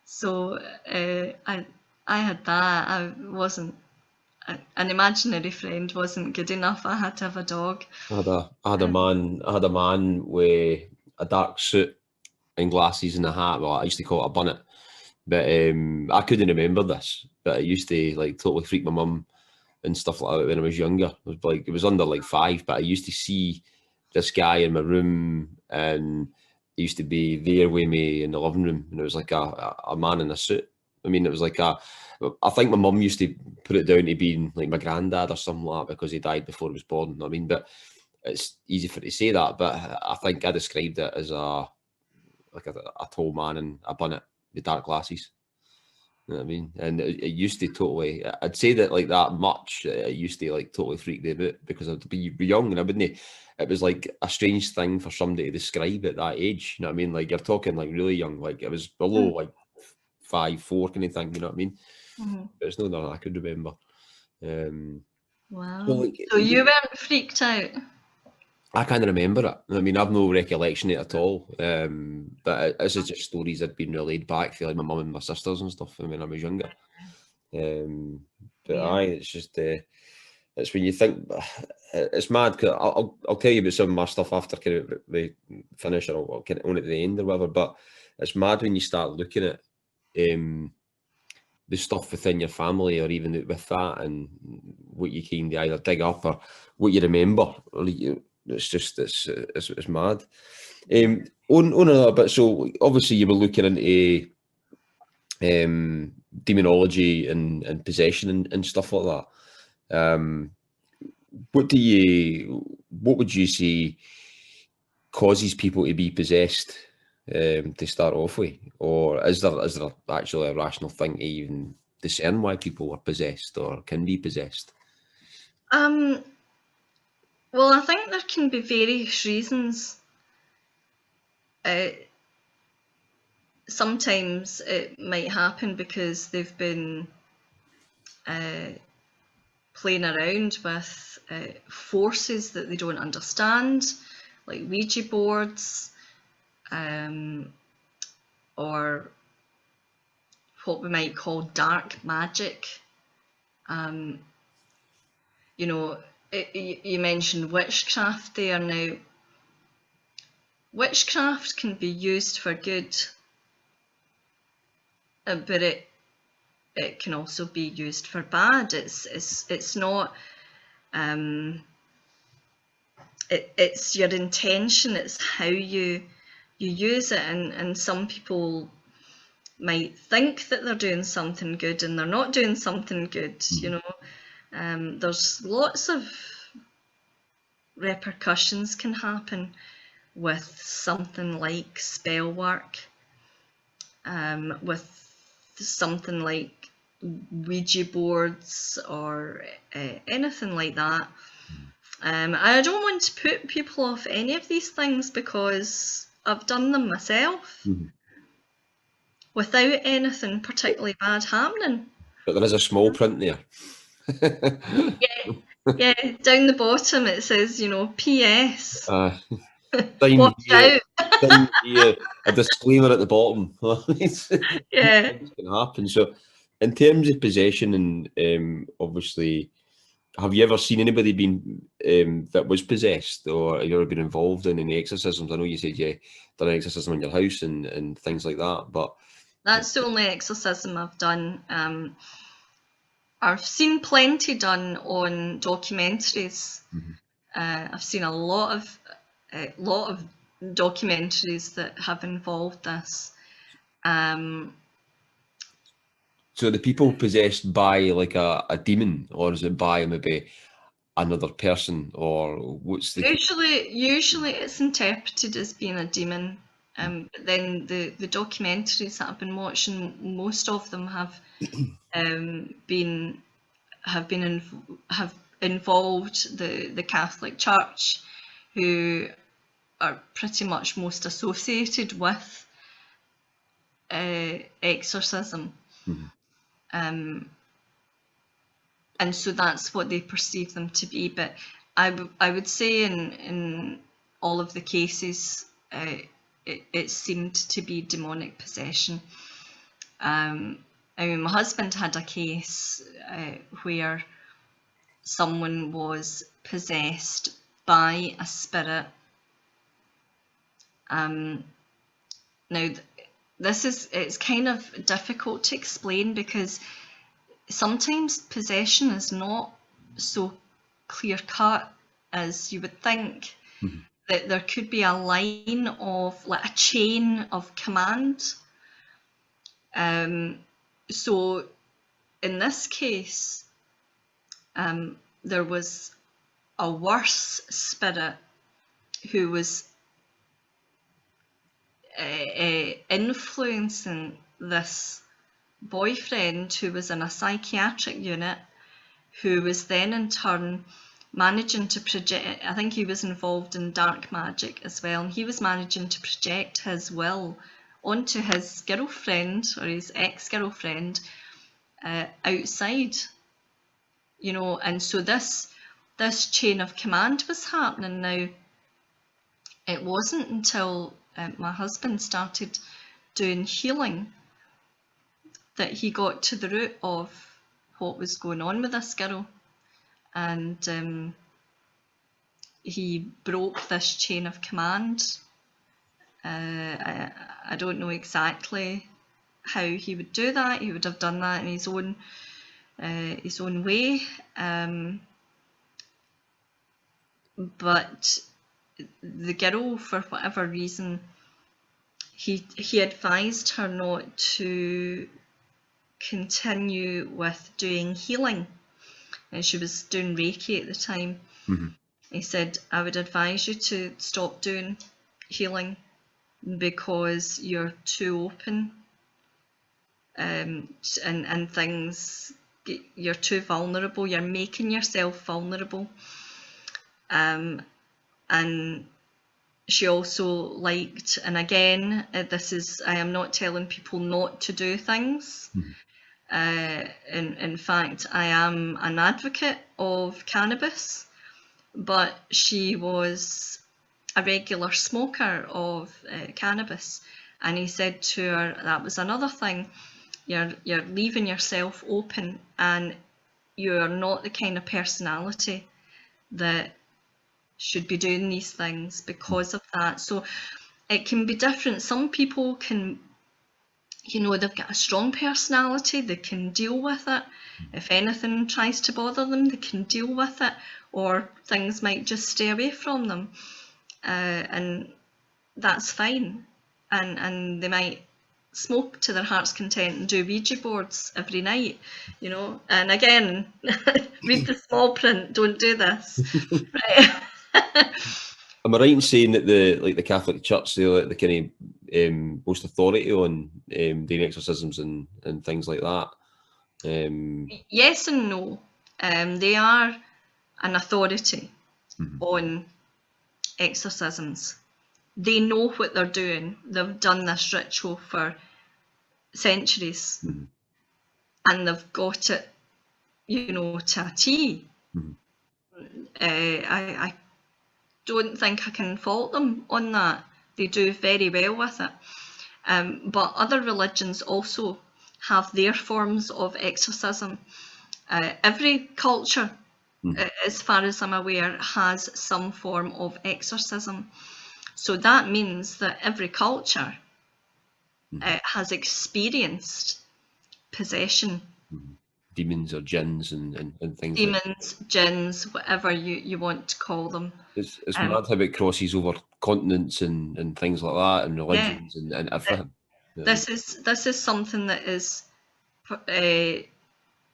So I had that. I wasn't, an imaginary friend wasn't good enough. I had to have a dog. I had a man with a dark suit and glasses and a hat. Well, I used to call it a bonnet, but I couldn't remember this. But it used to like totally freak my mum and stuff like that when I was younger. It was under like 5, but I used to see this guy in my room, and he used to be there with me in the living room, and it was like a man in a suit. I mean, it was like I think my mum used to put it down to being like my granddad or something like that because he died before he was born. You know what I mean, but it's easy for to say that. But I think I described it as a tall man in a bonnet with dark glasses. You know what I mean? And it used to totally, I'd say that like that much, it used to like totally freak me out because I'd be young and I wouldn't, it was like a strange thing for somebody to describe at that age. You know what I mean? Like you're talking like really young, like it was below like 5, 4 kind of thing, you know what I mean? But it's not that I could remember. Wow. So, like, So you weren't freaked out? I can't remember it. I mean, I've no recollection of it at all. But this is just stories that had been relayed back to like my mum and my sisters and stuff when I was younger. But Yeah. aye, it's just it's when you think it's mad. Cause I'll tell you about some of my stuff after kind of we finish, or I'll kind of on at the end or whatever. But it's mad when you start looking at the stuff within your family, or even with that, and what you can either dig up or what you remember. It's just it's mad. On another bit, so obviously you were looking into demonology and possession and stuff like that. What would you say causes people to be possessed to start off with, or is there actually a rational thing to even discern why people are possessed or can be possessed? Well, I think there can be various reasons. Sometimes it might happen because they've been playing around with forces that they don't understand, like Ouija boards, or what we might call dark magic. You know, you mentioned witchcraft there. Now, witchcraft can be used for good, but it can also be used for bad. It's not. It's your intention. It's how you use it, and some people might think that they're doing something good and they're not doing something good. You know, there's lots of repercussions can happen with something like spell work, with something like Ouija boards, or anything like that. I don't want to put people off any of these things because I've done them myself without anything particularly bad happening. But there is a small print there. Yeah, down the bottom it says, you know, PS. Sign Watch here, out. sign here, a disclaimer at the bottom. These Yeah. things can happen. So, in terms of possession, and obviously, have you ever seen anybody being that was possessed, or have you ever been involved in any exorcisms? I know you said you done an exorcism in your house and things like that, but That's the only exorcism I've done. I've seen plenty done on documentaries. I've seen a lot of documentaries that have involved this. so the people possessed by like a demon, or is it by maybe another person, or what's the? Usually it's interpreted as being a demon. But then the documentaries that I've been watching, most of them have been have involved the Catholic Church, who are pretty much most associated with exorcism. And so that's what they perceive them to be. But I would say in all of the cases, it seemed to be demonic possession. I mean, my husband had a case where someone was possessed by a spirit. Now, it's kind of difficult to explain because sometimes possession is not so clear cut as you would think. That there could be a line of, like a chain of command. So in this case, there was a worse spirit who was influencing this boyfriend who was in a psychiatric unit, who was then in turn managing to project. I think he was involved in dark magic as well, and he was managing to project his will onto his girlfriend, or his ex-girlfriend, outside. You know, and so this chain of command was happening. Now, it wasn't until my husband started doing healing that he got to the root of what was going on with this girl. And he broke this chain of command. I don't know exactly how he would do that. He would have done that in his own way. But the girl, for whatever reason, he advised her not to continue with doing healing. And she was doing Reiki at the time. Mm-hmm. He said, I would advise you to stop doing healing because you're too open, and things, you're too vulnerable, you're making yourself vulnerable. And she also liked, and again, I am not telling people not to do things. In fact, I am an advocate of cannabis, but she was a regular smoker of cannabis, and he said to her, that was another thing, you're leaving yourself open, and you're not the kind of personality that should be doing these things because of that. So it can be different. Some people can, they've got a strong personality, they can deal with it. If anything tries to bother them, they can deal with it, or things might just stay away from them, and that's fine. And they might smoke to their heart's content and do Ouija boards every night, and again, read the small print, don't do this. Right. Am I right in saying that the Catholic Church, they're like the kind of most authority on doing exorcisms and things like that? Yes and no. They are an authority on exorcisms. They know what they're doing. They've done this ritual for centuries, and they've got it, to a T. I don't think I can fault them on that. They do very well with it. But other religions also have their forms of exorcism. Every culture, as far as I'm aware, has some form of exorcism. So that means that every culture has experienced possession. Demons or jinns and things like that. Demons, jinns, whatever you want to call them. It's mad how it crosses over continents and things like that, and religions and everything. This is something that is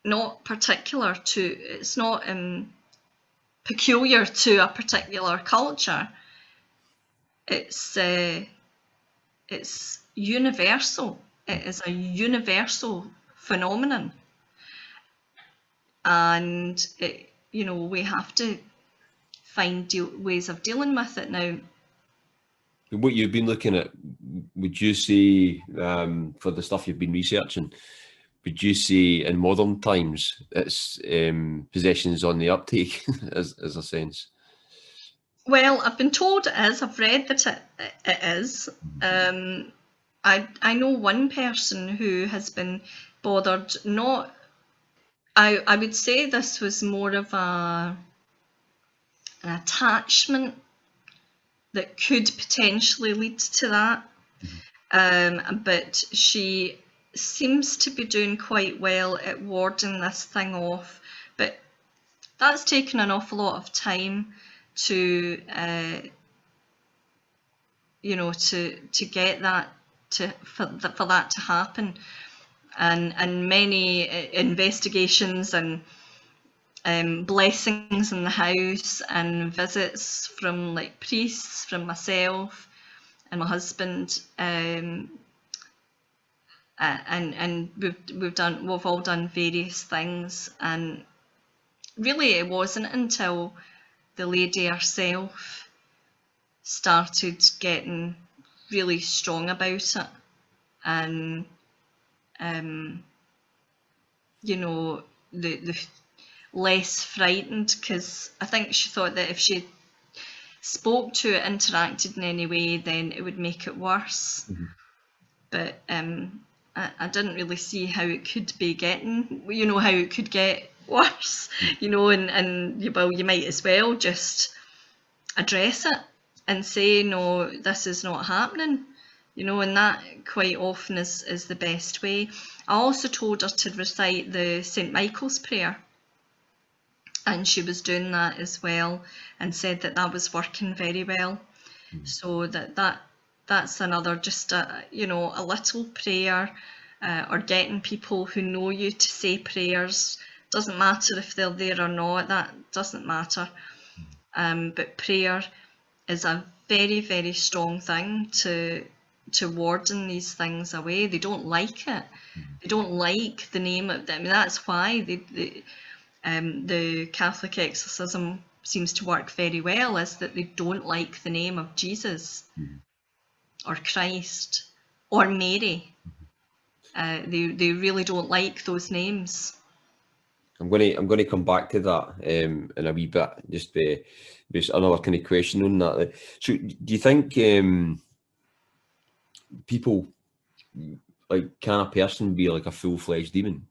not particular to, it's not peculiar to a particular culture. It's universal. It is a universal phenomenon, and we have to find ways of dealing with it now. What you've been looking at, would you say, for the stuff you've been researching, would you say in modern times it's possessions on the uptake as a sense? Well, I've been told it is. I've read that it is. I know one person who has been bothered. Not, I would say this was more of an attachment that could potentially lead to that. But she seems to be doing quite well at warding this thing off. But that's taken an awful lot of time to to get that for that to happen, and many investigations and blessings in the house and visits from like priests, from myself and my husband, and we've all done various things, and really it wasn't until the lady herself started getting really strong about it, and the less frightened, because I think she thought that if she spoke to it, interacted in any way, then it would make it worse. Mm-hmm. But I didn't really see how it could be getting, you know, how it could get worse, you know, and you might as well just address it and say, no, this is not happening, you know, and that quite often is the best way. I also told her to recite the St. Michael's prayer, and she was doing that as well, and said that was working very well. So that's another, just a, you know, a little prayer, or getting people who know you to say prayers. Doesn't matter if they're there or not, that doesn't matter. But prayer is a very, very strong thing to warden these things away. They don't like it. They don't like the name of them. I mean, that's why the Catholic exorcism seems to work very well, is that they don't like the name of Jesus or Christ or Mary. They really don't like those names. I'm going to come back to that in a wee bit. Just another kind of question on that. So, do you think people, like, can a person be like a full-fledged demon?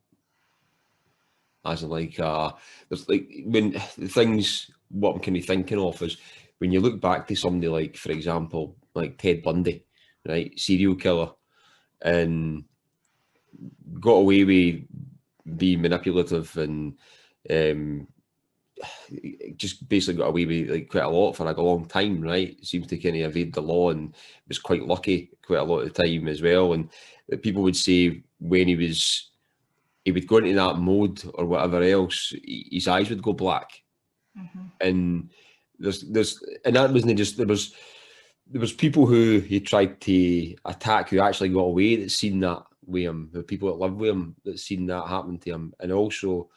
As in, like, there's like, when the things, what I'm kind of thinking of is when you look back to somebody like, for example, like Ted Bundy, right, serial killer, and got away with being manipulative and just basically got away with like quite a lot for a long time, right? Seems to kind of evade the law and was quite lucky quite a lot of the time as well. And people would say when he would go into that mode or whatever else, his eyes would go black. And there's and that wasn't just, there was people who he tried to attack who actually got away that seen that with him, the people that live with him that seen that happen to him. And also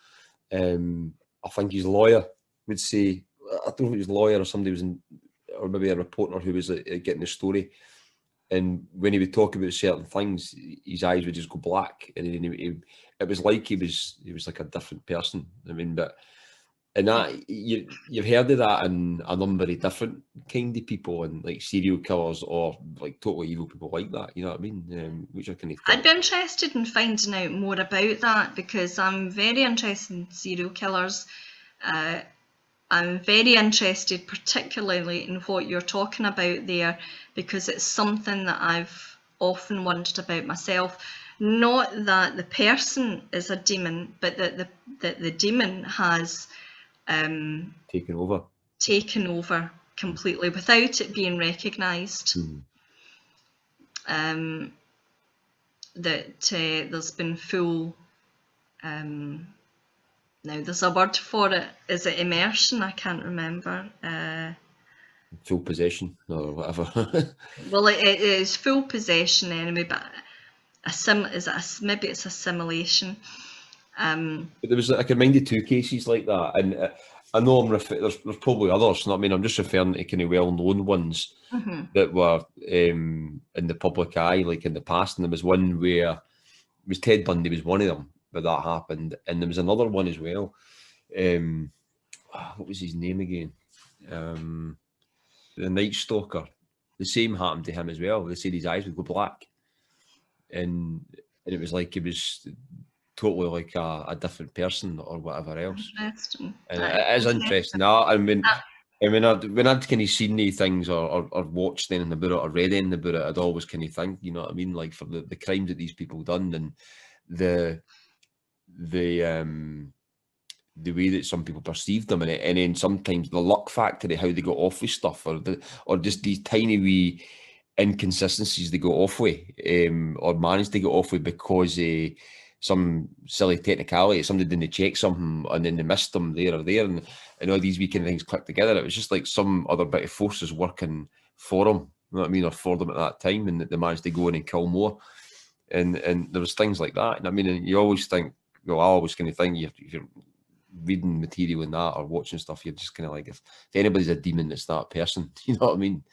I think his lawyer would say, I don't know if it was a lawyer or somebody was or maybe a reporter who was getting the story, and when he would talk about certain things, his eyes would just go black, and it was like he was like a different person. I mean, but and that you've heard of that in a number of different kind of people, and like serial killers or like totally evil people like that. You know what I mean? Which I kind of I'd be interested in finding out more about that, because I'm very interested in serial killers. I'm very interested particularly in what you're talking about there, because it's something that I've often wondered about myself. Not that the person is a demon, but that the demon has taken over completely without it being recognised. That there's been full, now there's a word for it, is it immersion? I can't remember. full possession or whatever. Well, it is full possession anyway, but maybe it's assimilation. But there was, I can mind of two cases like that, and I know there's probably others. I mean, I'm just referring to kind of well-known ones that were in the public eye, like in the past. And there was one where it was Ted Bundy was one of them where that happened, and there was another one as well. What was his name again? The Night Stalker. The same happened to him as well. They said his eyes would go black, and it was like he was totally like a different person or whatever else. Interesting. And it is interesting. I mean, when I'd kind of seen these things or watched anything about it or read anything about it, I'd always kind of think, you know what I mean, like for the crimes that these people done and the way that some people perceived them, and then sometimes the luck factor of how they got off with stuff, or just these tiny wee inconsistencies they got off with, or managed to get off with because some silly technicality, somebody didn't check something and then they missed them there or there, and all these weekend things clicked together. It was just like some other bit of forces working for them, you know what I mean, or for them at that time, and they managed to go in and kill more. And there was things like that. And I mean, and you always think, well, I always kind of think if you're reading material in that or watching stuff, you're just kind of like, if anybody's a demon, it's that person. You know what I mean?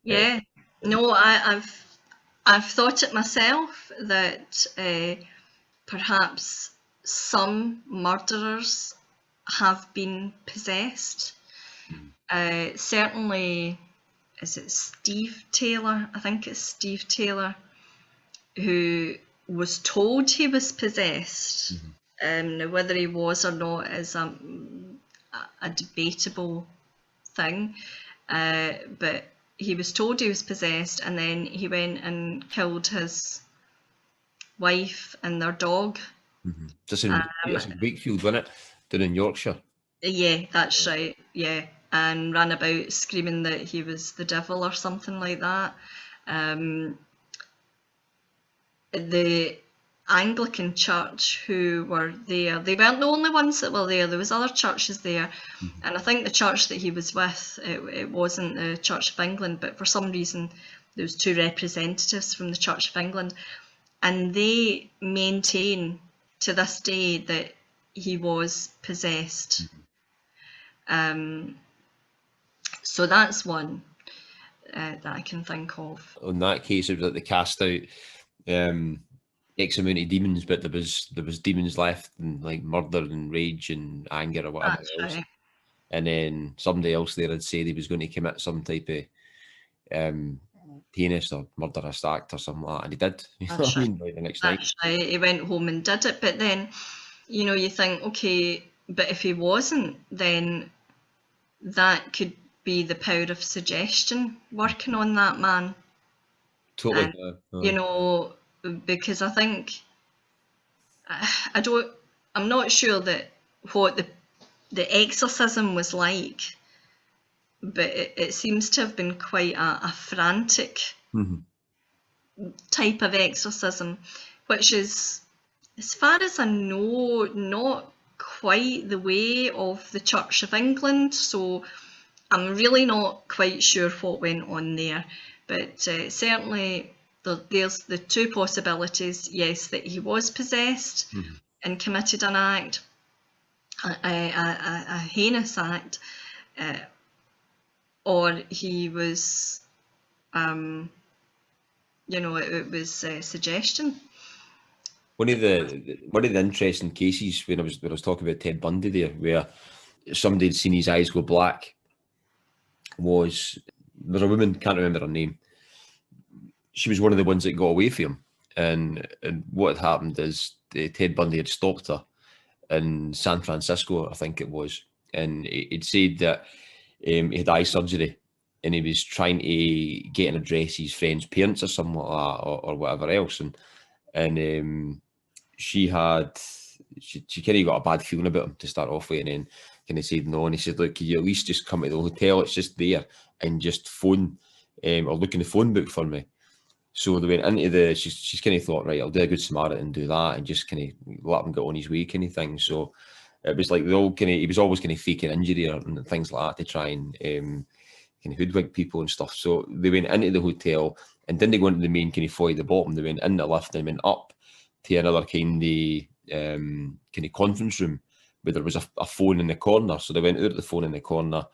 Yeah. No, I've thought it myself that perhaps some murderers have been possessed. Certainly, is it Steve Taylor? I think it's Steve Taylor, who was told he was possessed. Now, whether he was or not is a debatable thing, but he was told he was possessed, and then he went and killed his wife and their dog. Just in Wakefield, wasn't it? Down in Yorkshire. Yeah, that's right. Yeah, and ran about screaming that he was the devil or something like that. The Anglican church who were there, they weren't the only ones that were there. There was other churches there, and I think the church that he was with, it wasn't the Church of England, but for some reason there was 2 representatives from the Church of England, and they maintain to this day that he was possessed. So that's one that I can think of. In that case, it was like they cast out X amount of demons, but there was demons left, and like murder and rage and anger or whatever else. Right. And then somebody else there had said he was going to commit some type of heinous or murderous act or something like that, and he did. You know what I mean? Like the next night. Right. He went home and did it, but then, you think, okay, but if he wasn't, then that could be the power of suggestion working on that man. Totally. And, because I think I'm not sure that what the exorcism was like, but it seems to have been quite a frantic type of exorcism, which is, as far as I know, not quite the way of the Church of England. So I'm really not quite sure what went on there, but certainly there's the 2 possibilities. Yes, that he was possessed and committed an act, a heinous act, or he was, it was suggestion. One of the interesting cases when I was talking about Ted Bundy there, where somebody had seen his eyes go black, was there's a woman, can't remember her name. She was one of the ones that got away from him, and what had happened is Ted Bundy had stopped her in San Francisco, I think it was, and he'd said that he had eye surgery, and he was trying to get an address his friend's parents or something like that, or whatever else, and she kind of got a bad feeling about him to start off with, and then kind of said no, and he said, look, can you at least just come to the hotel, it's just there, and just phone or look in the phone book for me. So they went into she's kind of thought, right, I'll do a good Samaritan and do that, and just kind of let him get on his way kind of thing. So it was like he was always kind of faking injury and things like that to try and kind of hoodwink people and stuff. So they went into the hotel, and then they go into the main kind of foyer at the bottom. They went in the lift and went up to another kind of conference room where there was a phone in the corner. So they went out at the phone in the corner,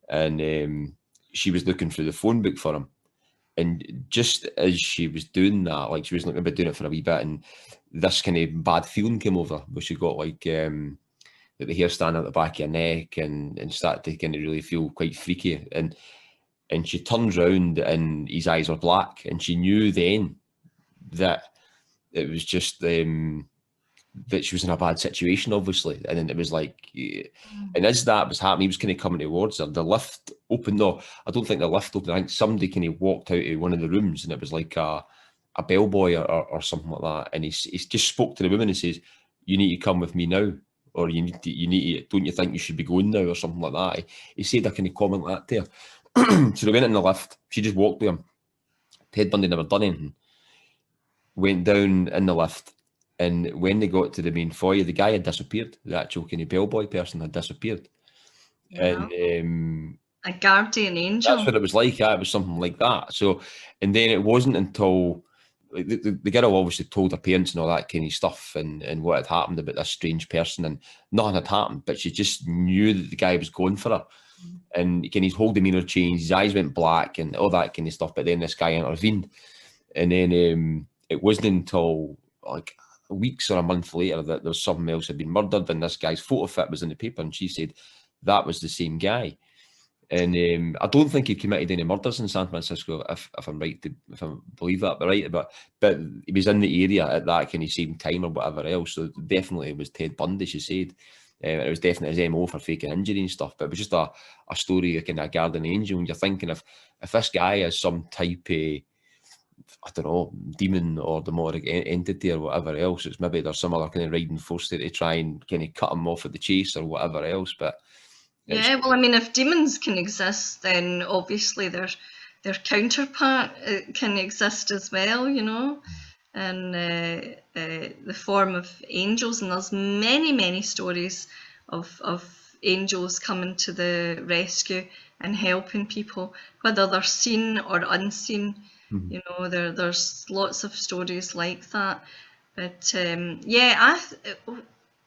and she was looking through the phone book for him. And just as she was doing that, like she was looking about doing it for a wee bit, and this kind of bad feeling came over, where she got like the hair standing at the back of her neck, and started to kind of really feel quite freaky. And she turns round and his eyes are black, and she knew then that it was just that she was in a bad situation, obviously. And then it was like, and as that was happening, he was kind of coming towards her. The lift opened. No, I don't think the lift opened. I think somebody kind of walked out of one of the rooms, and it was like a bellboy or something like that. And he just spoke to the woman and says, "You need to come with me now, or you need to. Don't you think you should be going now, or something like that?" He said a kind of comment like that to her. So they went in the lift. She just walked with him. Ted Bundy never done anything. Went down in the lift. And when they got to the main foyer, the guy had disappeared. The actual kind of bellboy person had disappeared. Yeah. And a guardian angel. That's what it was like. Yeah, it was something like that. So, and then it wasn't until the girl obviously told her parents and all that kind of stuff, and what had happened about this strange person, and nothing had happened, but she just knew that the guy was going for her. And his whole demeanour changed, his eyes went black and all that kind of stuff. But then this guy intervened. And then it wasn't until like weeks or a month later that there was something else had been murdered, and this guy's photo fit was in the paper, and she said that was the same guy. And I don't think he committed any murders in San Francisco, if I'm right, if I believe that, but he was in the area at that kind of same time or whatever else. So definitely it was Ted Bundy, she said. It was definitely his MO for faking injury and stuff. But it was just a story of kind of a guardian angel. And you're thinking, if this guy is some type of, I don't know, demon or demonic entity or whatever else, it's maybe there's some other kind of riding force there to try and kind of cut him off at the chase or whatever else. But yeah, well, I mean, if demons can exist, then obviously their counterpart can exist as well, you know, in the form of angels. And there's many stories of angels coming to the rescue and helping people, whether they're seen or unseen. You know, there's lots of stories like that. But yeah,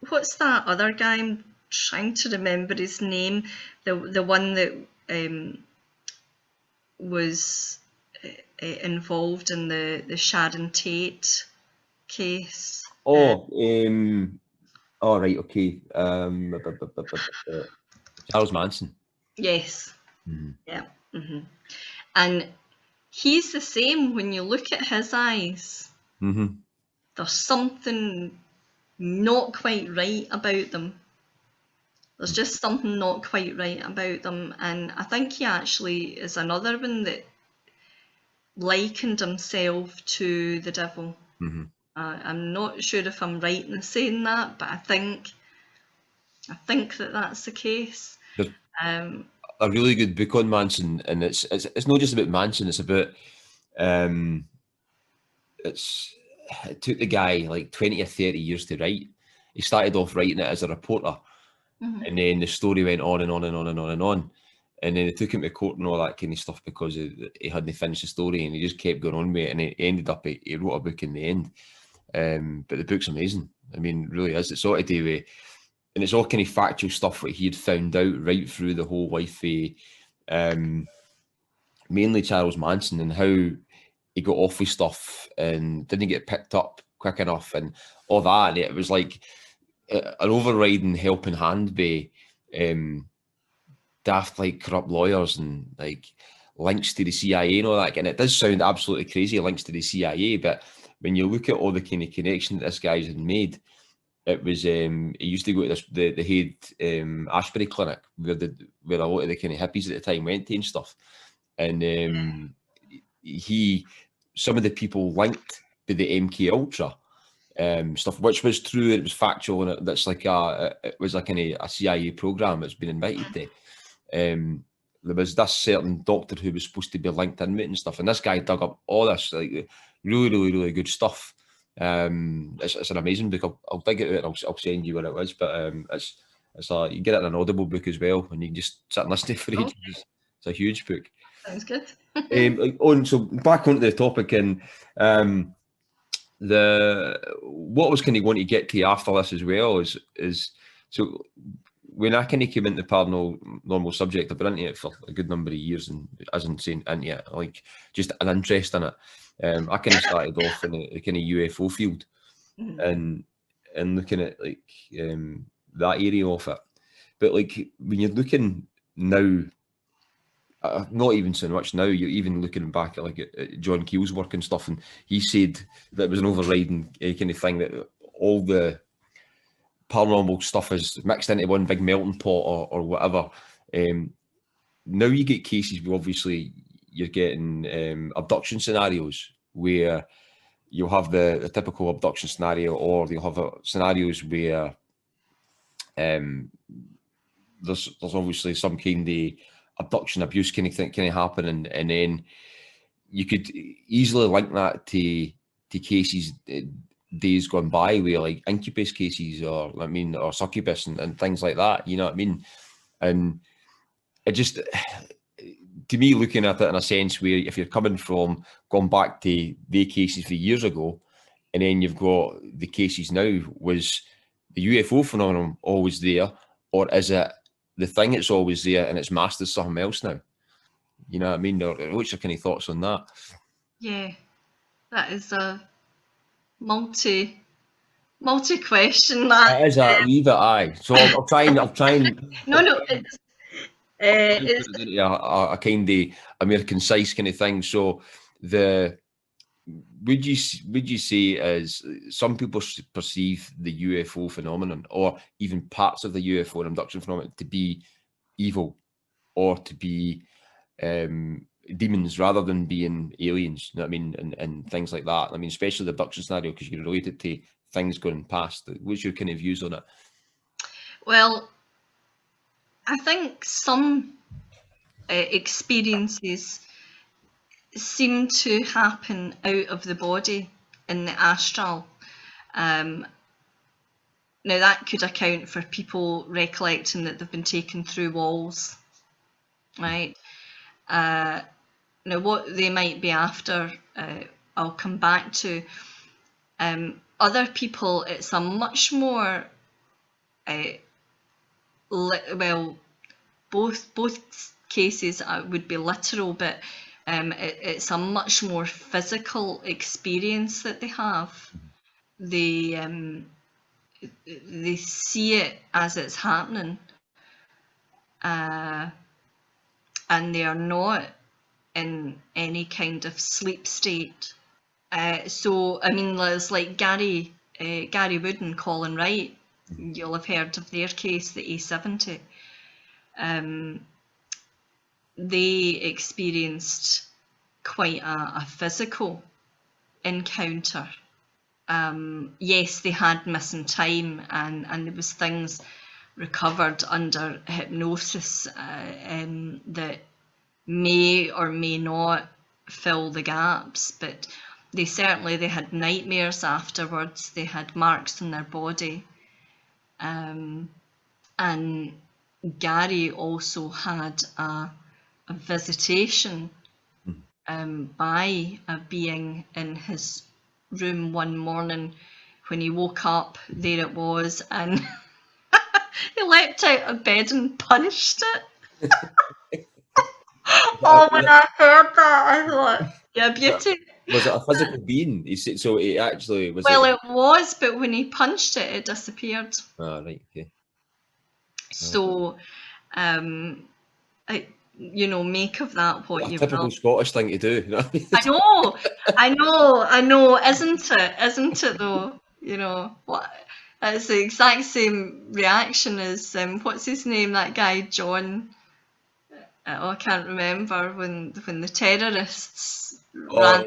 what's that other guy? I'm trying to remember his name. The one that was involved in the Sharon Tate case. oh, all right, okay. Charles Manson. Yes. Yeah. And he's the same. When you look at his eyes, there's something not quite right about them. There's just something not quite right about them. And I think he actually is another one that likened himself to the devil. I'm not sure if I'm right in saying that, but I think that that's the case. There's a really good book on Manson, and it's not just about Manson. It's about it took the guy like 20 or 30 years to write. He started off writing it as a reporter, and then the story went on and on and on and on and on. And then they took him to court and all that kind of stuff because he hadn't finished the story, and he just kept going on with it. And he ended up, he wrote a book in the end. But the book's amazing. I mean, it really is. It's all to do with, and it's all kind of factual stuff that he had found out right through the whole life of mainly Charles Manson, and how he got off with stuff and didn't get picked up quick enough and all that. And it was like an overriding helping hand by daft, like, corrupt lawyers and like links to the CIA and all that. And it does sound absolutely crazy, links to the CIA, but when you look at all the kind of connection that this guy's had made, it was he used to go to this, the Head Ashbury clinic where a lot of the kind of hippies at the time went to and stuff. And some of the people linked to the MK Ultra stuff, which was true, it was factual, and that's like it was like a CIA program that's been invited to. There was this certain doctor who was supposed to be linked in with it and stuff, and this guy dug up all this like really good stuff. It's an amazing book. I'll dig it out and I'll send you what it was, but it's you get it in an Audible book as well, and you can just sit and listen to it for ages. It's a huge book. Sounds good. So back onto the topic, and what I was kind of going to get to after this as well is so when I kind of came into the paranormal subject, I've been into it for a good number of years, and as I'm saying, into it, like just an interest in it. I kind of started off in the kind of UFO field, and looking at like that area of it. But like when you're looking now, not even so much now, you're even looking back at like at John Keel's work and stuff, and he said that it was an overriding kind of thing, that all the paranormal stuff is mixed into one big melting pot or whatever. Now you get cases where obviously you're getting abduction scenarios where you'll have the typical abduction scenario, or you'll have scenarios where there's obviously some kind of abduction abuse kind of thing kind of happening, and then you could easily link that to cases days gone by, where like incubus cases, or succubus and things like that, you know what I mean? And it just, to me, looking at it in a sense where if you're coming from going back to the cases for years ago, and then you've got the cases now, was the UFO phenomenon always there, or is it the thing that's always there and it's mastered something else now? You know what I mean? What's your kind of thoughts on that? Yeah, that is a multi question. That It is a wee bit, aye. So I'll try and no, It's, a kind of a more concise kind of thing. So would you say as some people perceive the UFO phenomenon, or even parts of the UFO and abduction phenomenon, to be evil or to be demons rather than being aliens? You know what I mean? And things like that. I mean, especially the abduction scenario, because you can relate it to things going past. What's your kind of views on it? well, I think some experiences seem to happen out of the body in the astral. Now that could account for people recollecting that they've been taken through walls, right? Now what they might be after, I'll come back to. Other people, it's a much more, well, both cases would be literal, but it's a much more physical experience that they have. They see it as it's happening, and they are not in any kind of sleep state. So I mean, there's like Gary Wood and Colin Wright. You'll have heard of their case, the A70. They experienced quite a physical encounter. Yes, they had missing time, and there was things recovered under hypnosis that may or may not fill the gaps, but they had nightmares afterwards. They had marks on their body, and Gary also had a visitation by a being in his room one morning. When he woke up, there it was, and he leapt out of bed and punched it. Oh, when I heard that, I thought, yeah, beauty. Was it a physical being? So it actually was. Well, it was, but when he punched it, it disappeared. Ah, right, okay. So, make of that what you will. A typical Scottish thing to do. You know what I mean? I know, isn't it? Isn't it though? You know what? It's the exact same reaction as what's his name? That guy John. I can't remember when the terrorists ran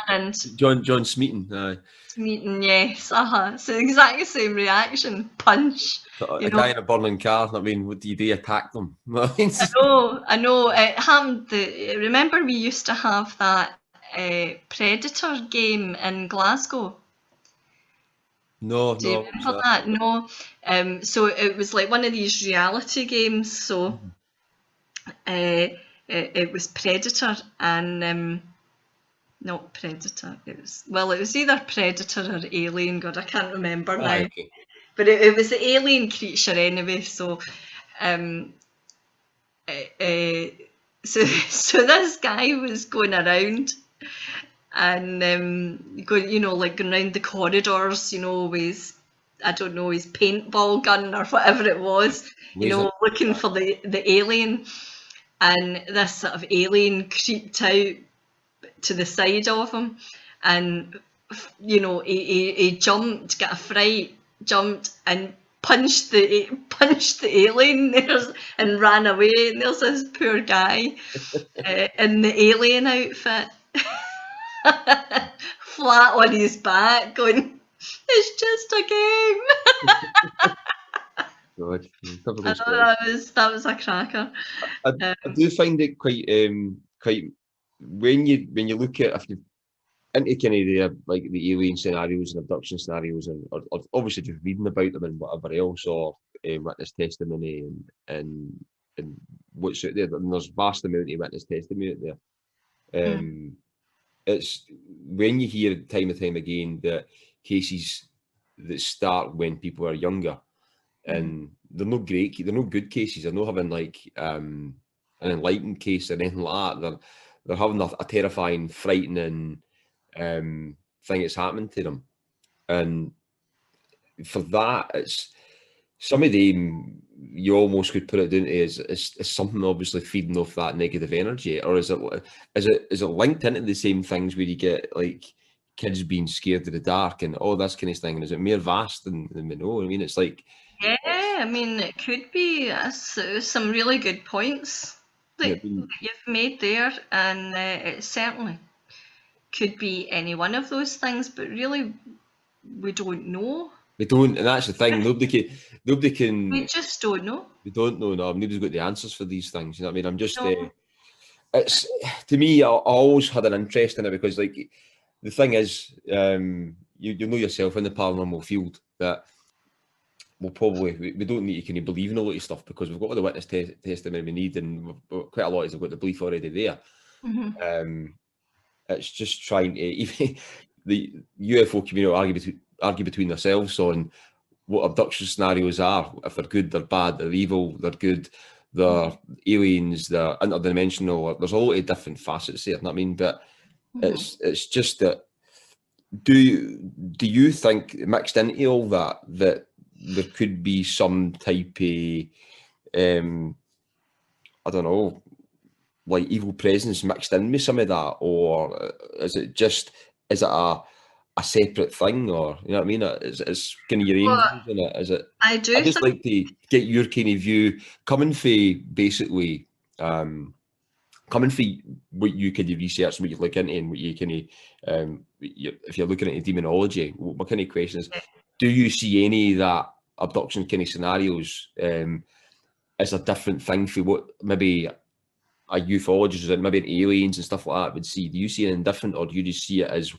and John Smeaton. Smeaton, yes, So the exact same reaction, punch. A guy in a burning car. I mean, what do you do? Attack them? I know. It happened. Remember, we used to have that Predator game in Glasgow. No, do you remember that? No. So it was like one of these reality games. So it was Predator and not Predator. It was either Predator or Alien. God, I can't remember now. Okay. But it was the alien creature anyway. So, so this guy was going around and going around the corridors, with his paintball gun or whatever it was, looking for the alien. And this sort of alien creeped out to the side of him, and he jumped, got a fright, jumped and punched the alien and ran away. And there's this poor guy in the alien outfit, flat on his back, going, "It's just a game." God, that was a cracker. I do find it quite when you look at, if you into kind of the alien scenarios and abduction scenarios, or obviously just reading about them and whatever else, or witness testimony and what's out there. And there's vast amount of witness testimony out there. It's when you hear time and time again that cases that start when people are younger, and they're not great, they're not good cases. They're not having like an enlightened case or anything like that. They're having a terrifying, frightening thing that's happening to them, and for that, it's some of them you almost could put it down to is something obviously feeding off that negative energy, or is it linked into the same things where you get like kids being scared of the dark and all this kind of thing? And is it more vast than we know? I mean, it's like Yeah, I mean, it could be. Some really good points that you've made there, and it certainly could be any one of those things, but really, we don't know. we don't, and that's the thing. Nobody can. We just don't know. We don't know. No, nobody's got the answers for these things. You know what I mean? I'm just. No. It's to me. I always had an interest in it because, like, the thing is, you know yourself in the paranormal field that we'll probably we don't need to kind of believe in a lot of stuff because we've got all the witness testimony we need, and we've got quite a lot of got the belief already there. Mm-hmm. It's just trying to even the UFO community argue between themselves on what abduction scenarios are. If they're good, they're bad, they're evil, they're good, they're aliens, they're interdimensional. There's a lot of different facets there. You know what I mean? But it's just that. Do you think mixed into all that there could be some type of I don't know, like evil presence mixed in with some of that, or is it a separate thing, or you know what I mean? It's kind of your own views in it. Is it? I do. I just like to get your kind of view, coming for basically, coming for what you kind of research and what you look into, and what you kind of, if you're looking at demonology, my kind of question is, do you see any of that abduction kind of scenarios as a different thing for what maybe a ufologist or maybe aliens and stuff like that would see? Do you see anything different, or do you just see it as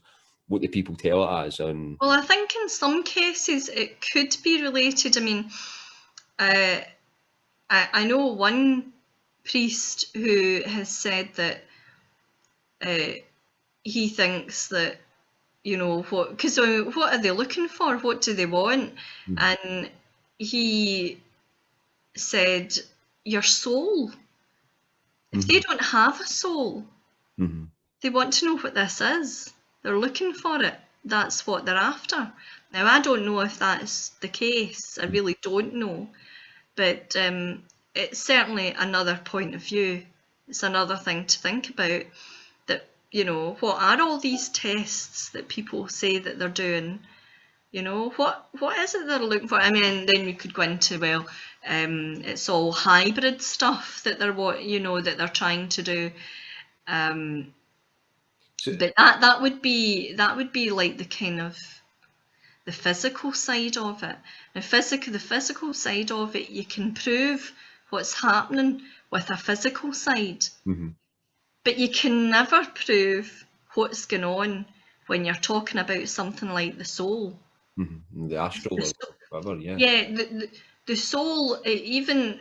what the people tell it as? And well, I think in some cases it could be related. I mean, I know one priest who has said that he thinks that, you know, because what are they looking for? What do they want? And he said, your soul. If they don't have a soul, they want to know what this is. They're looking for it. That's what they're after. Now, I don't know if that's the case. I really don't know. But it's certainly another point of view. It's another thing to think about. That, you know, what are all these tests that people say that they're doing? You know, what is it they're looking for? I mean, then you could go into, well, it's all hybrid stuff that they're trying to do. But that would be like the kind of the physical side of it. Now, the physical side of it, you can prove what's happening with a physical side, but you can never prove what's going on when you're talking about something like the soul. The astral, whatever, yeah. Yeah, the soul, even,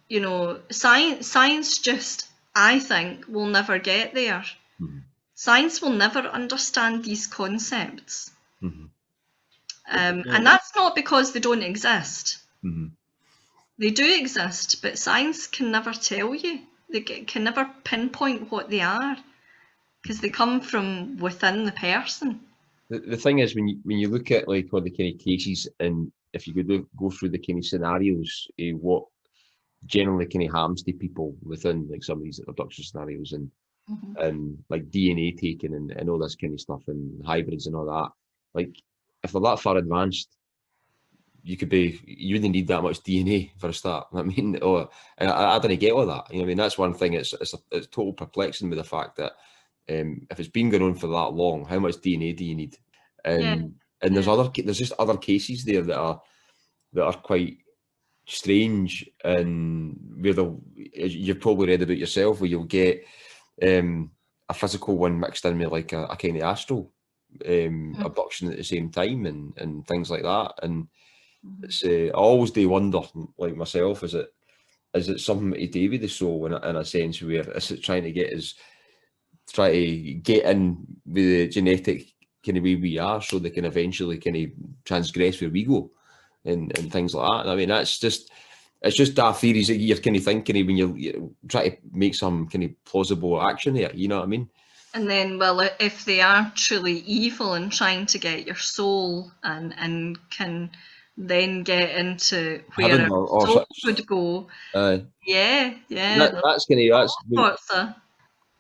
you know, science just, I think, will never get there. Science will never understand these concepts. And that's not because they don't exist. They do exist, but science can never tell you. They can never pinpoint what they are, because they come from within the person. The thing is, when you look at like all the kind of cases, and if you could go through the kind of scenarios, what generally kind of happens to people within like some of these abduction scenarios, and like DNA taking and all this kind of stuff, and hybrids and all that. Like, if they're that far advanced, you wouldn't need that much DNA for a start. I mean, I don't get all that. You know, I mean, that's one thing. It's total perplexing with the fact that if it's been going on for that long, how much DNA do you need? And there's just other cases there that are quite strange, and where you've probably read about yourself, where you'll get a physical one mixed in with like a kind of astral abduction at the same time, and things like that. And it's I always do wonder, like myself, is it something to do with the soul in a sense, where is it trying to get in with the genetic kind of way we are, so they can eventually kind of transgress where we go, and things like that. And I mean, it's just that theories that you're kind of thinking when you try to make some kind of plausible action there. You know what I mean? And then, well, if they are truly evil and trying to get your soul and can then get into where Heaven our or soul such. would go. Uh, Yeah, there's that's kind of that's. lots of.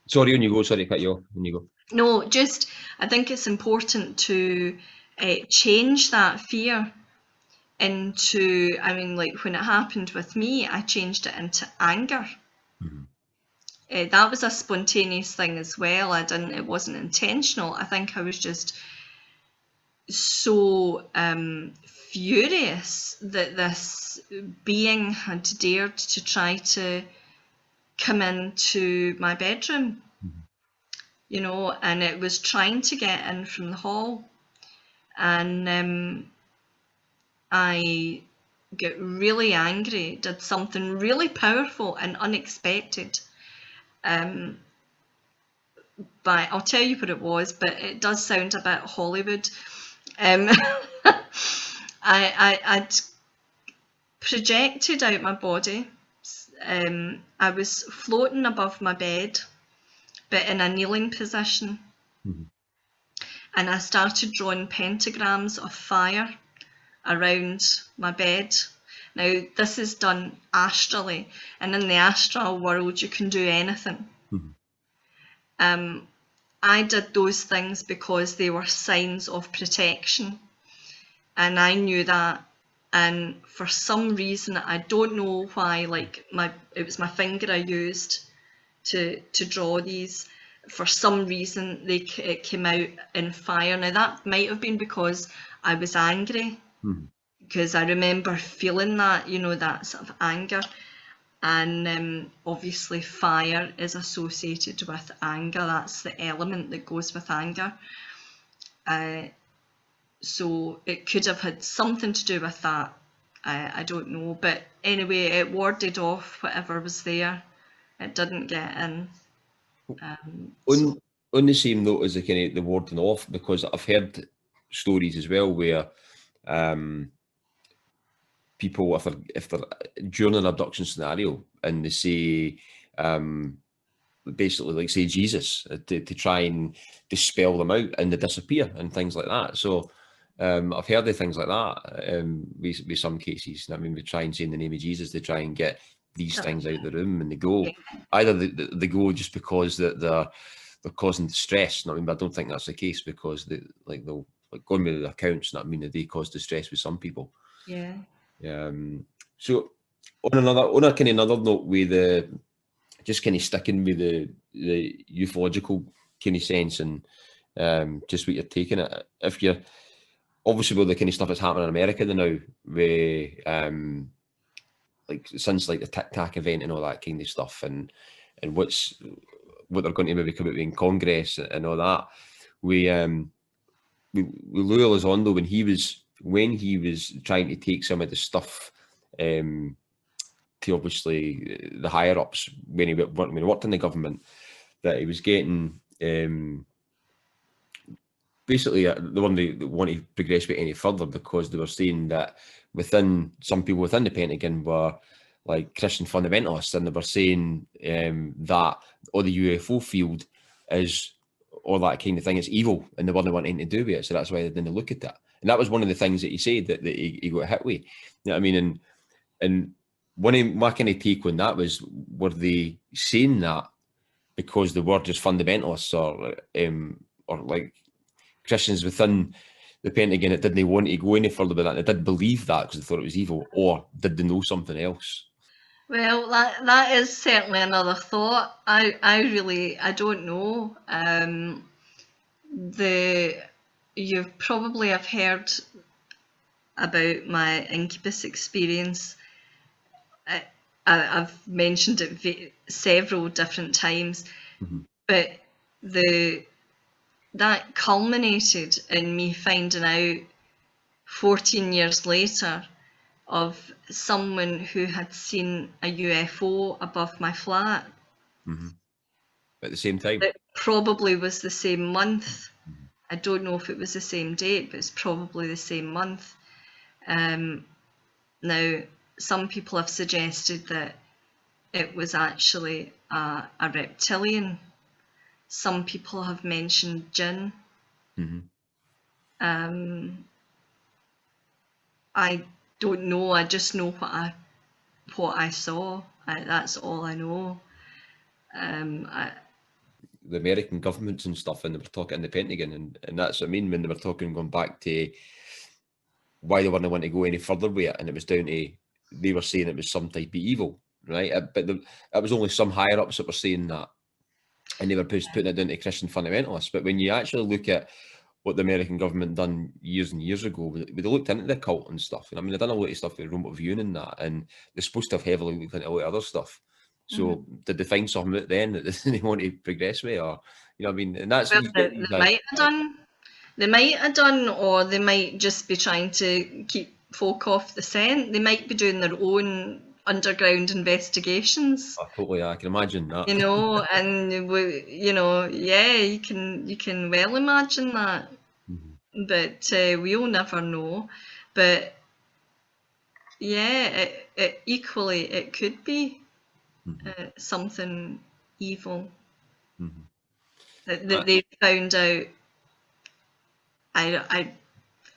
Sorry, when you go. Sorry, to cut you off. When you go. No, just I think it's important to change that fear into, I mean, like when it happened with me, I changed it into anger. That was a spontaneous thing as well. It wasn't intentional. I think I was just so furious that this being had dared to try to come into my bedroom, you know, and it was trying to get in from the hall. And I got really angry, did something really powerful and unexpected. But I'll tell you what it was, but it does sound a bit Hollywood. Um, I'd projected out my body. I was floating above my bed, but in a kneeling position. And I started drawing pentagrams of fire around my bed. Now, this is done astrally, and in the astral world, you can do anything. I did those things because they were signs of protection, and I knew that. And for some reason, I don't know why, like it was my finger I used to draw these. For some reason, it came out in fire. Now that might have been because I was angry, because I remember feeling that, you know, that sort of anger. And obviously fire is associated with anger. That's the element that goes with anger. So it could have had something to do with that. I don't know. But anyway, it warded off whatever was there. It didn't get in. On the same note as the kind of the warding off, because I've heard stories as well where people, if they're during an abduction scenario and they say basically like say Jesus to try and dispel them out and they disappear and things like that. So I've heard of things like that with some cases. I mean, we try and say in the name of Jesus to try and get these things out of the room, and they go. Either they go just because they're causing distress. I mean, but I don't think that's the case, because they'll like going with the accounts. I mean, they cause distress with some people. Yeah. So on a kind of another note, with the just kind of sticking with the ufological kind of sense, and just what you're taking it. If you're obviously with the kind of stuff that's happening in America now, with like since like the Tic Tac event and all that kind of stuff, and what they're going to maybe come out with in Congress and all that. We Louis Elizondo, when he was trying to take some of the stuff to obviously the higher ups when he worked in the government, that he was getting basically the one they want to progress with any further, because they were saying that within some people within the Pentagon were like Christian fundamentalists, and they were saying that all the UFO field is all that kind of thing is evil, and they weren't wanting to do with it, so that's why they didn't look at that. And that was one of the things that he said that he got hit with. You know what I mean? And one of my kind of take on that was, were they saying that because they were just fundamentalists, or like Christians within the Pentagon that didn't want to go any further with that, they did believe that because they thought it was evil, or did they know something else? Well, that is certainly another thought. I don't know. You probably have heard about my incubus experience. I've mentioned it several different times, but that culminated in me finding out 14 years later of someone who had seen a UFO above my flat. At the same time? It probably was the same month. I don't know if it was the same date, but it's probably the same month. Now, some people have suggested that it was actually a reptilian. Some people have mentioned jinn. I don't know. I just know what I saw. That's all I know. The American governments and stuff, and they were talking in the Pentagon, and that's what I mean when they were talking going back to why they weren't want to go any further with it, and it was down to they were saying it was some type of evil, right? But it was only some higher ups that were saying that, and they were putting it down to Christian fundamentalists. But when you actually look at what the American government done years and years ago, they looked into the cult and stuff. And I mean, they've done a lot of stuff with remote viewing and that, and they're supposed to have heavily looked into a lot of other stuff. So did they find something out then that they want to progress with, or you know, what I mean, and that's Well, you they get these might have done. They might have done, or they might just be trying to keep folk off the scent. They might be doing their own underground investigations. Oh, totally, I can imagine that. You know, and we, yeah, you can well imagine that, but we'll never know. But yeah, equally it could be something evil that they found out.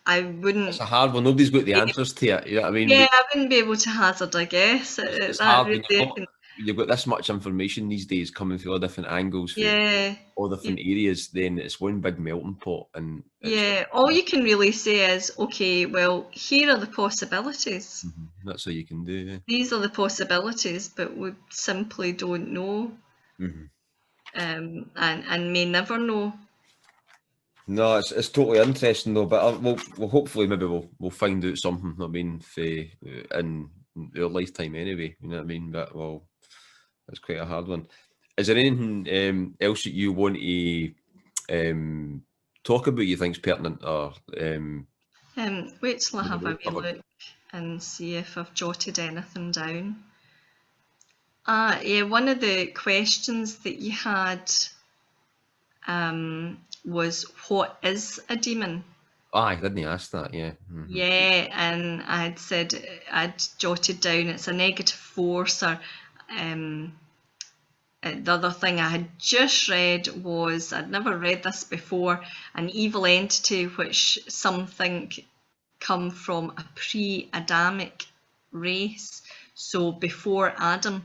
I wouldn't. It's a hard one. Nobody's got the answers to it. You know what I mean? Yeah, I wouldn't be able to hazard a guess at It's that. hard when you've got this much information these days coming from all different angles, from Yeah, all different areas. Then it's one big melting pot, and it's yeah. All you can really say is, okay, well, here are the possibilities. that's all you can do. Yeah. These are the possibilities, but we simply don't know, and may never know. No, it's totally interesting though. But we'll hopefully maybe we'll find out something. I mean, in our lifetime anyway. You know what I mean? But well, it's quite a hard one. Is there anything else that you want to talk about? You think's pertinent, or Wait till I have a wee covered? look and see if I've jotted anything down. Yeah, one of the questions that you had was, what is a demon? I didn't ask that. Yeah. Yeah, and I'd said, I'd jotted down, it's a negative force, or the other thing I had just read was, I'd never read this before, an evil entity which some think come from a pre-Adamic race, so before Adam.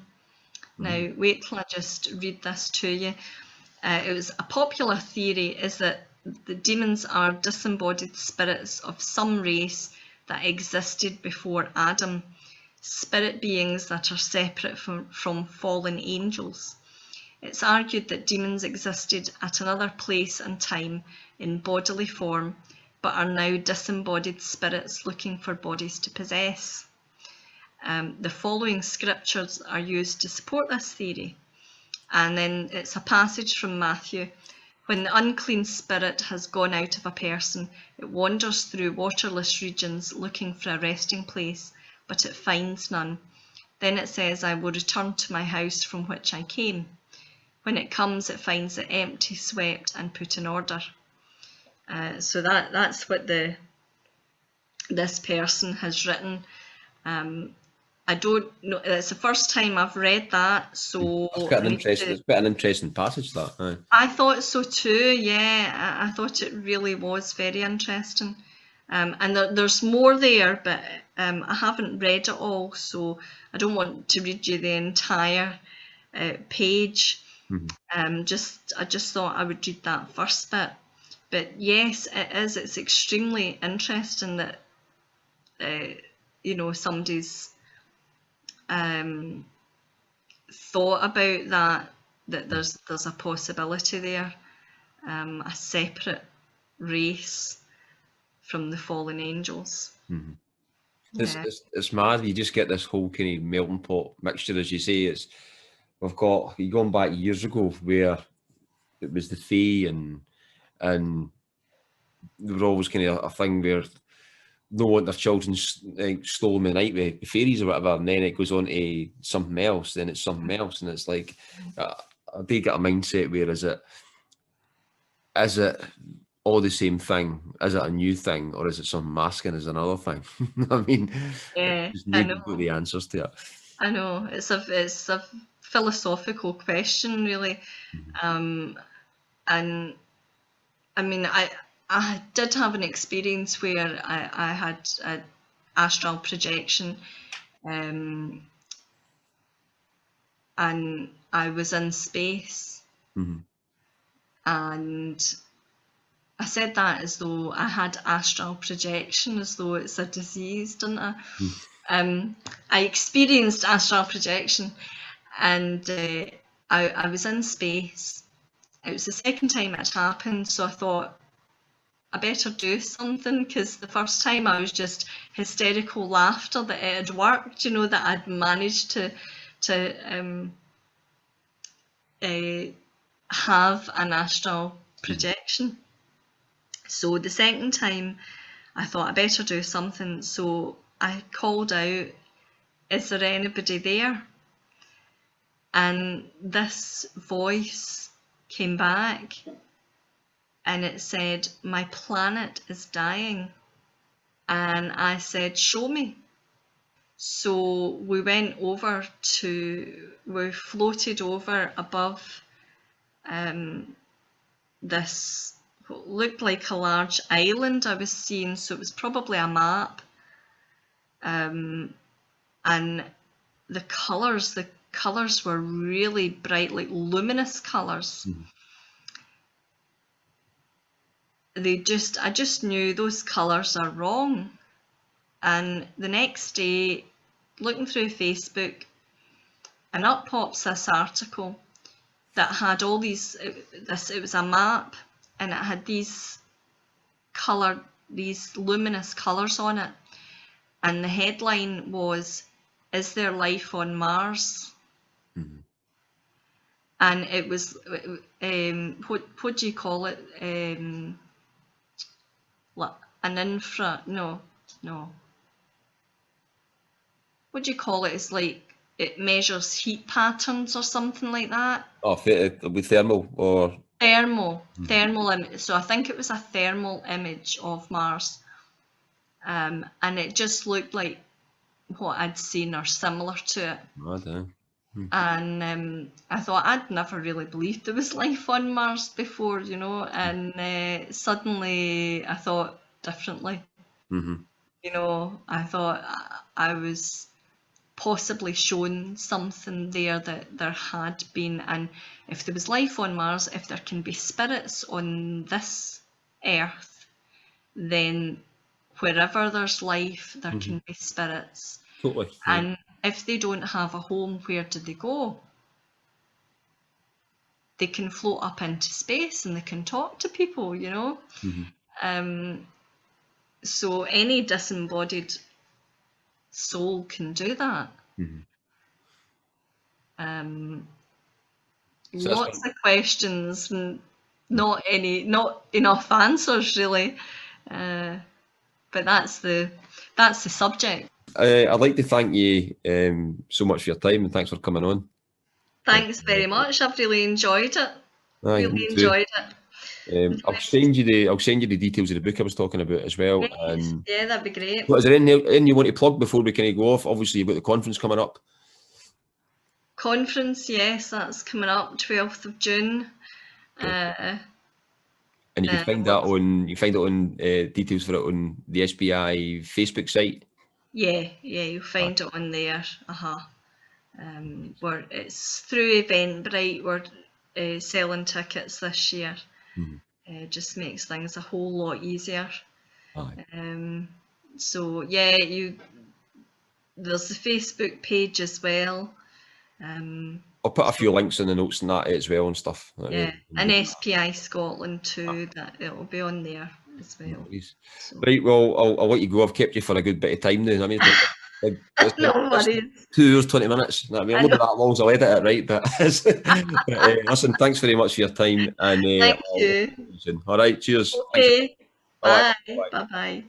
Now, wait till I just read this to you. It was a popular theory is that the demons are disembodied spirits of some race that existed before Adam, spirit beings that are separate from fallen angels. It's argued that demons existed at another place and time in bodily form, but are now disembodied spirits looking for bodies to possess. The following scriptures are used to support this theory. And then it's a passage from Matthew. When the unclean spirit has gone out of a person, it wanders through waterless regions looking for a resting place, but it finds none. Then it says, I will return to my house from which I came. When it comes, it finds it empty, swept, and put in order. So that's what this person has written. I don't know. It's the first time I've read that, so It's quite an interesting passage. That I thought so too. Yeah, I thought it really was very interesting. And there's more there, but I haven't read it all, so I don't want to read you the entire page. I just thought I would read that first bit. But yes, it is. It's extremely interesting that somebody's thought about that there's a possibility there, a separate race from the fallen angels. Yeah. It's mad. You just get this whole kind of melting pot mixture, as you say. We've got you going back years ago where it was the Fae, and there was always kind of a thing where no want their children stolen in the night with fairies or whatever, and then it goes on to something else, then it's something else, and it's like I do get a mindset where is it all the same thing? Is it a new thing, or is it something masking as another thing? I mean, Yeah, just I need know. the answers to it. I know it's a philosophical question, really, and I mean, I did have an experience where I had astral projection, and I was in space. And I said that as though I had astral projection, as though it's a disease, didn't I? I experienced astral projection, and I was in space. It was the second time it happened, so I thought I better do something, because the first time I was just hysterical laughter that it had worked, you know, that I'd managed to have an astral projection. So the second time I thought I better do something, so I called out, "Is there anybody there?" And this voice came back and it said, "My planet is dying." And I said, "Show me." So we floated over above this what looked like a large island I was seeing, so it was probably a map. And the colours were really bright, like luminous colours. I just knew those colours are wrong. And the next day, looking through Facebook, and up pops this article that had all these, it was a map, and it had these luminous colours on it. And the headline was, "Is there life on Mars?" And it was, what do you call it? No. What do you call it? It's like it measures heat patterns or something like that. Oh, with thermal or? Thermal image. So I think it was a thermal image of Mars. And it just looked like what I'd seen or similar to it. Oh, damn. And I thought I'd never really believed there was life on Mars before, you know, and suddenly I thought differently. You know, I thought I was possibly shown something there that there had been, and if there was life on Mars, if there can be spirits on this Earth, then wherever there's life, there can be spirits. Totally. And if they don't have a home, where do they go? They can float up into space and they can talk to people, you know. So any disembodied soul can do that. Lots of questions and not enough answers, really. But that's the subject. I'd like to thank you so much for your time, and thanks for coming on. Thanks very much. I've really enjoyed it. Really enjoyed it. I'll send you the details of the book I was talking about as well. Yes. And yeah, that'd be great. Is there anything you want to plug before we kind of go off? Obviously, you've got the conference coming up. Conference, yes, that's coming up 12th of June. Okay. And you can find that on details for it on the SPI Facebook site. Yeah, you'll find it on there. It's through Eventbrite. We're selling tickets this year. It just makes things a whole lot easier. So yeah, there's the Facebook page as well. I'll put a few links in the notes and that as well and stuff. Yeah, and SPI Scotland too. That it'll be on there as well. So. Right, well, I'll let you go. I've kept you for a good bit of time now. I mean, no worries. 2 hours, 20 minutes. I mean, I'm not that long, so I'll edit it, right? But listen, thanks very much for your time. And thank you. All right, cheers. Okay. Bye. Bye.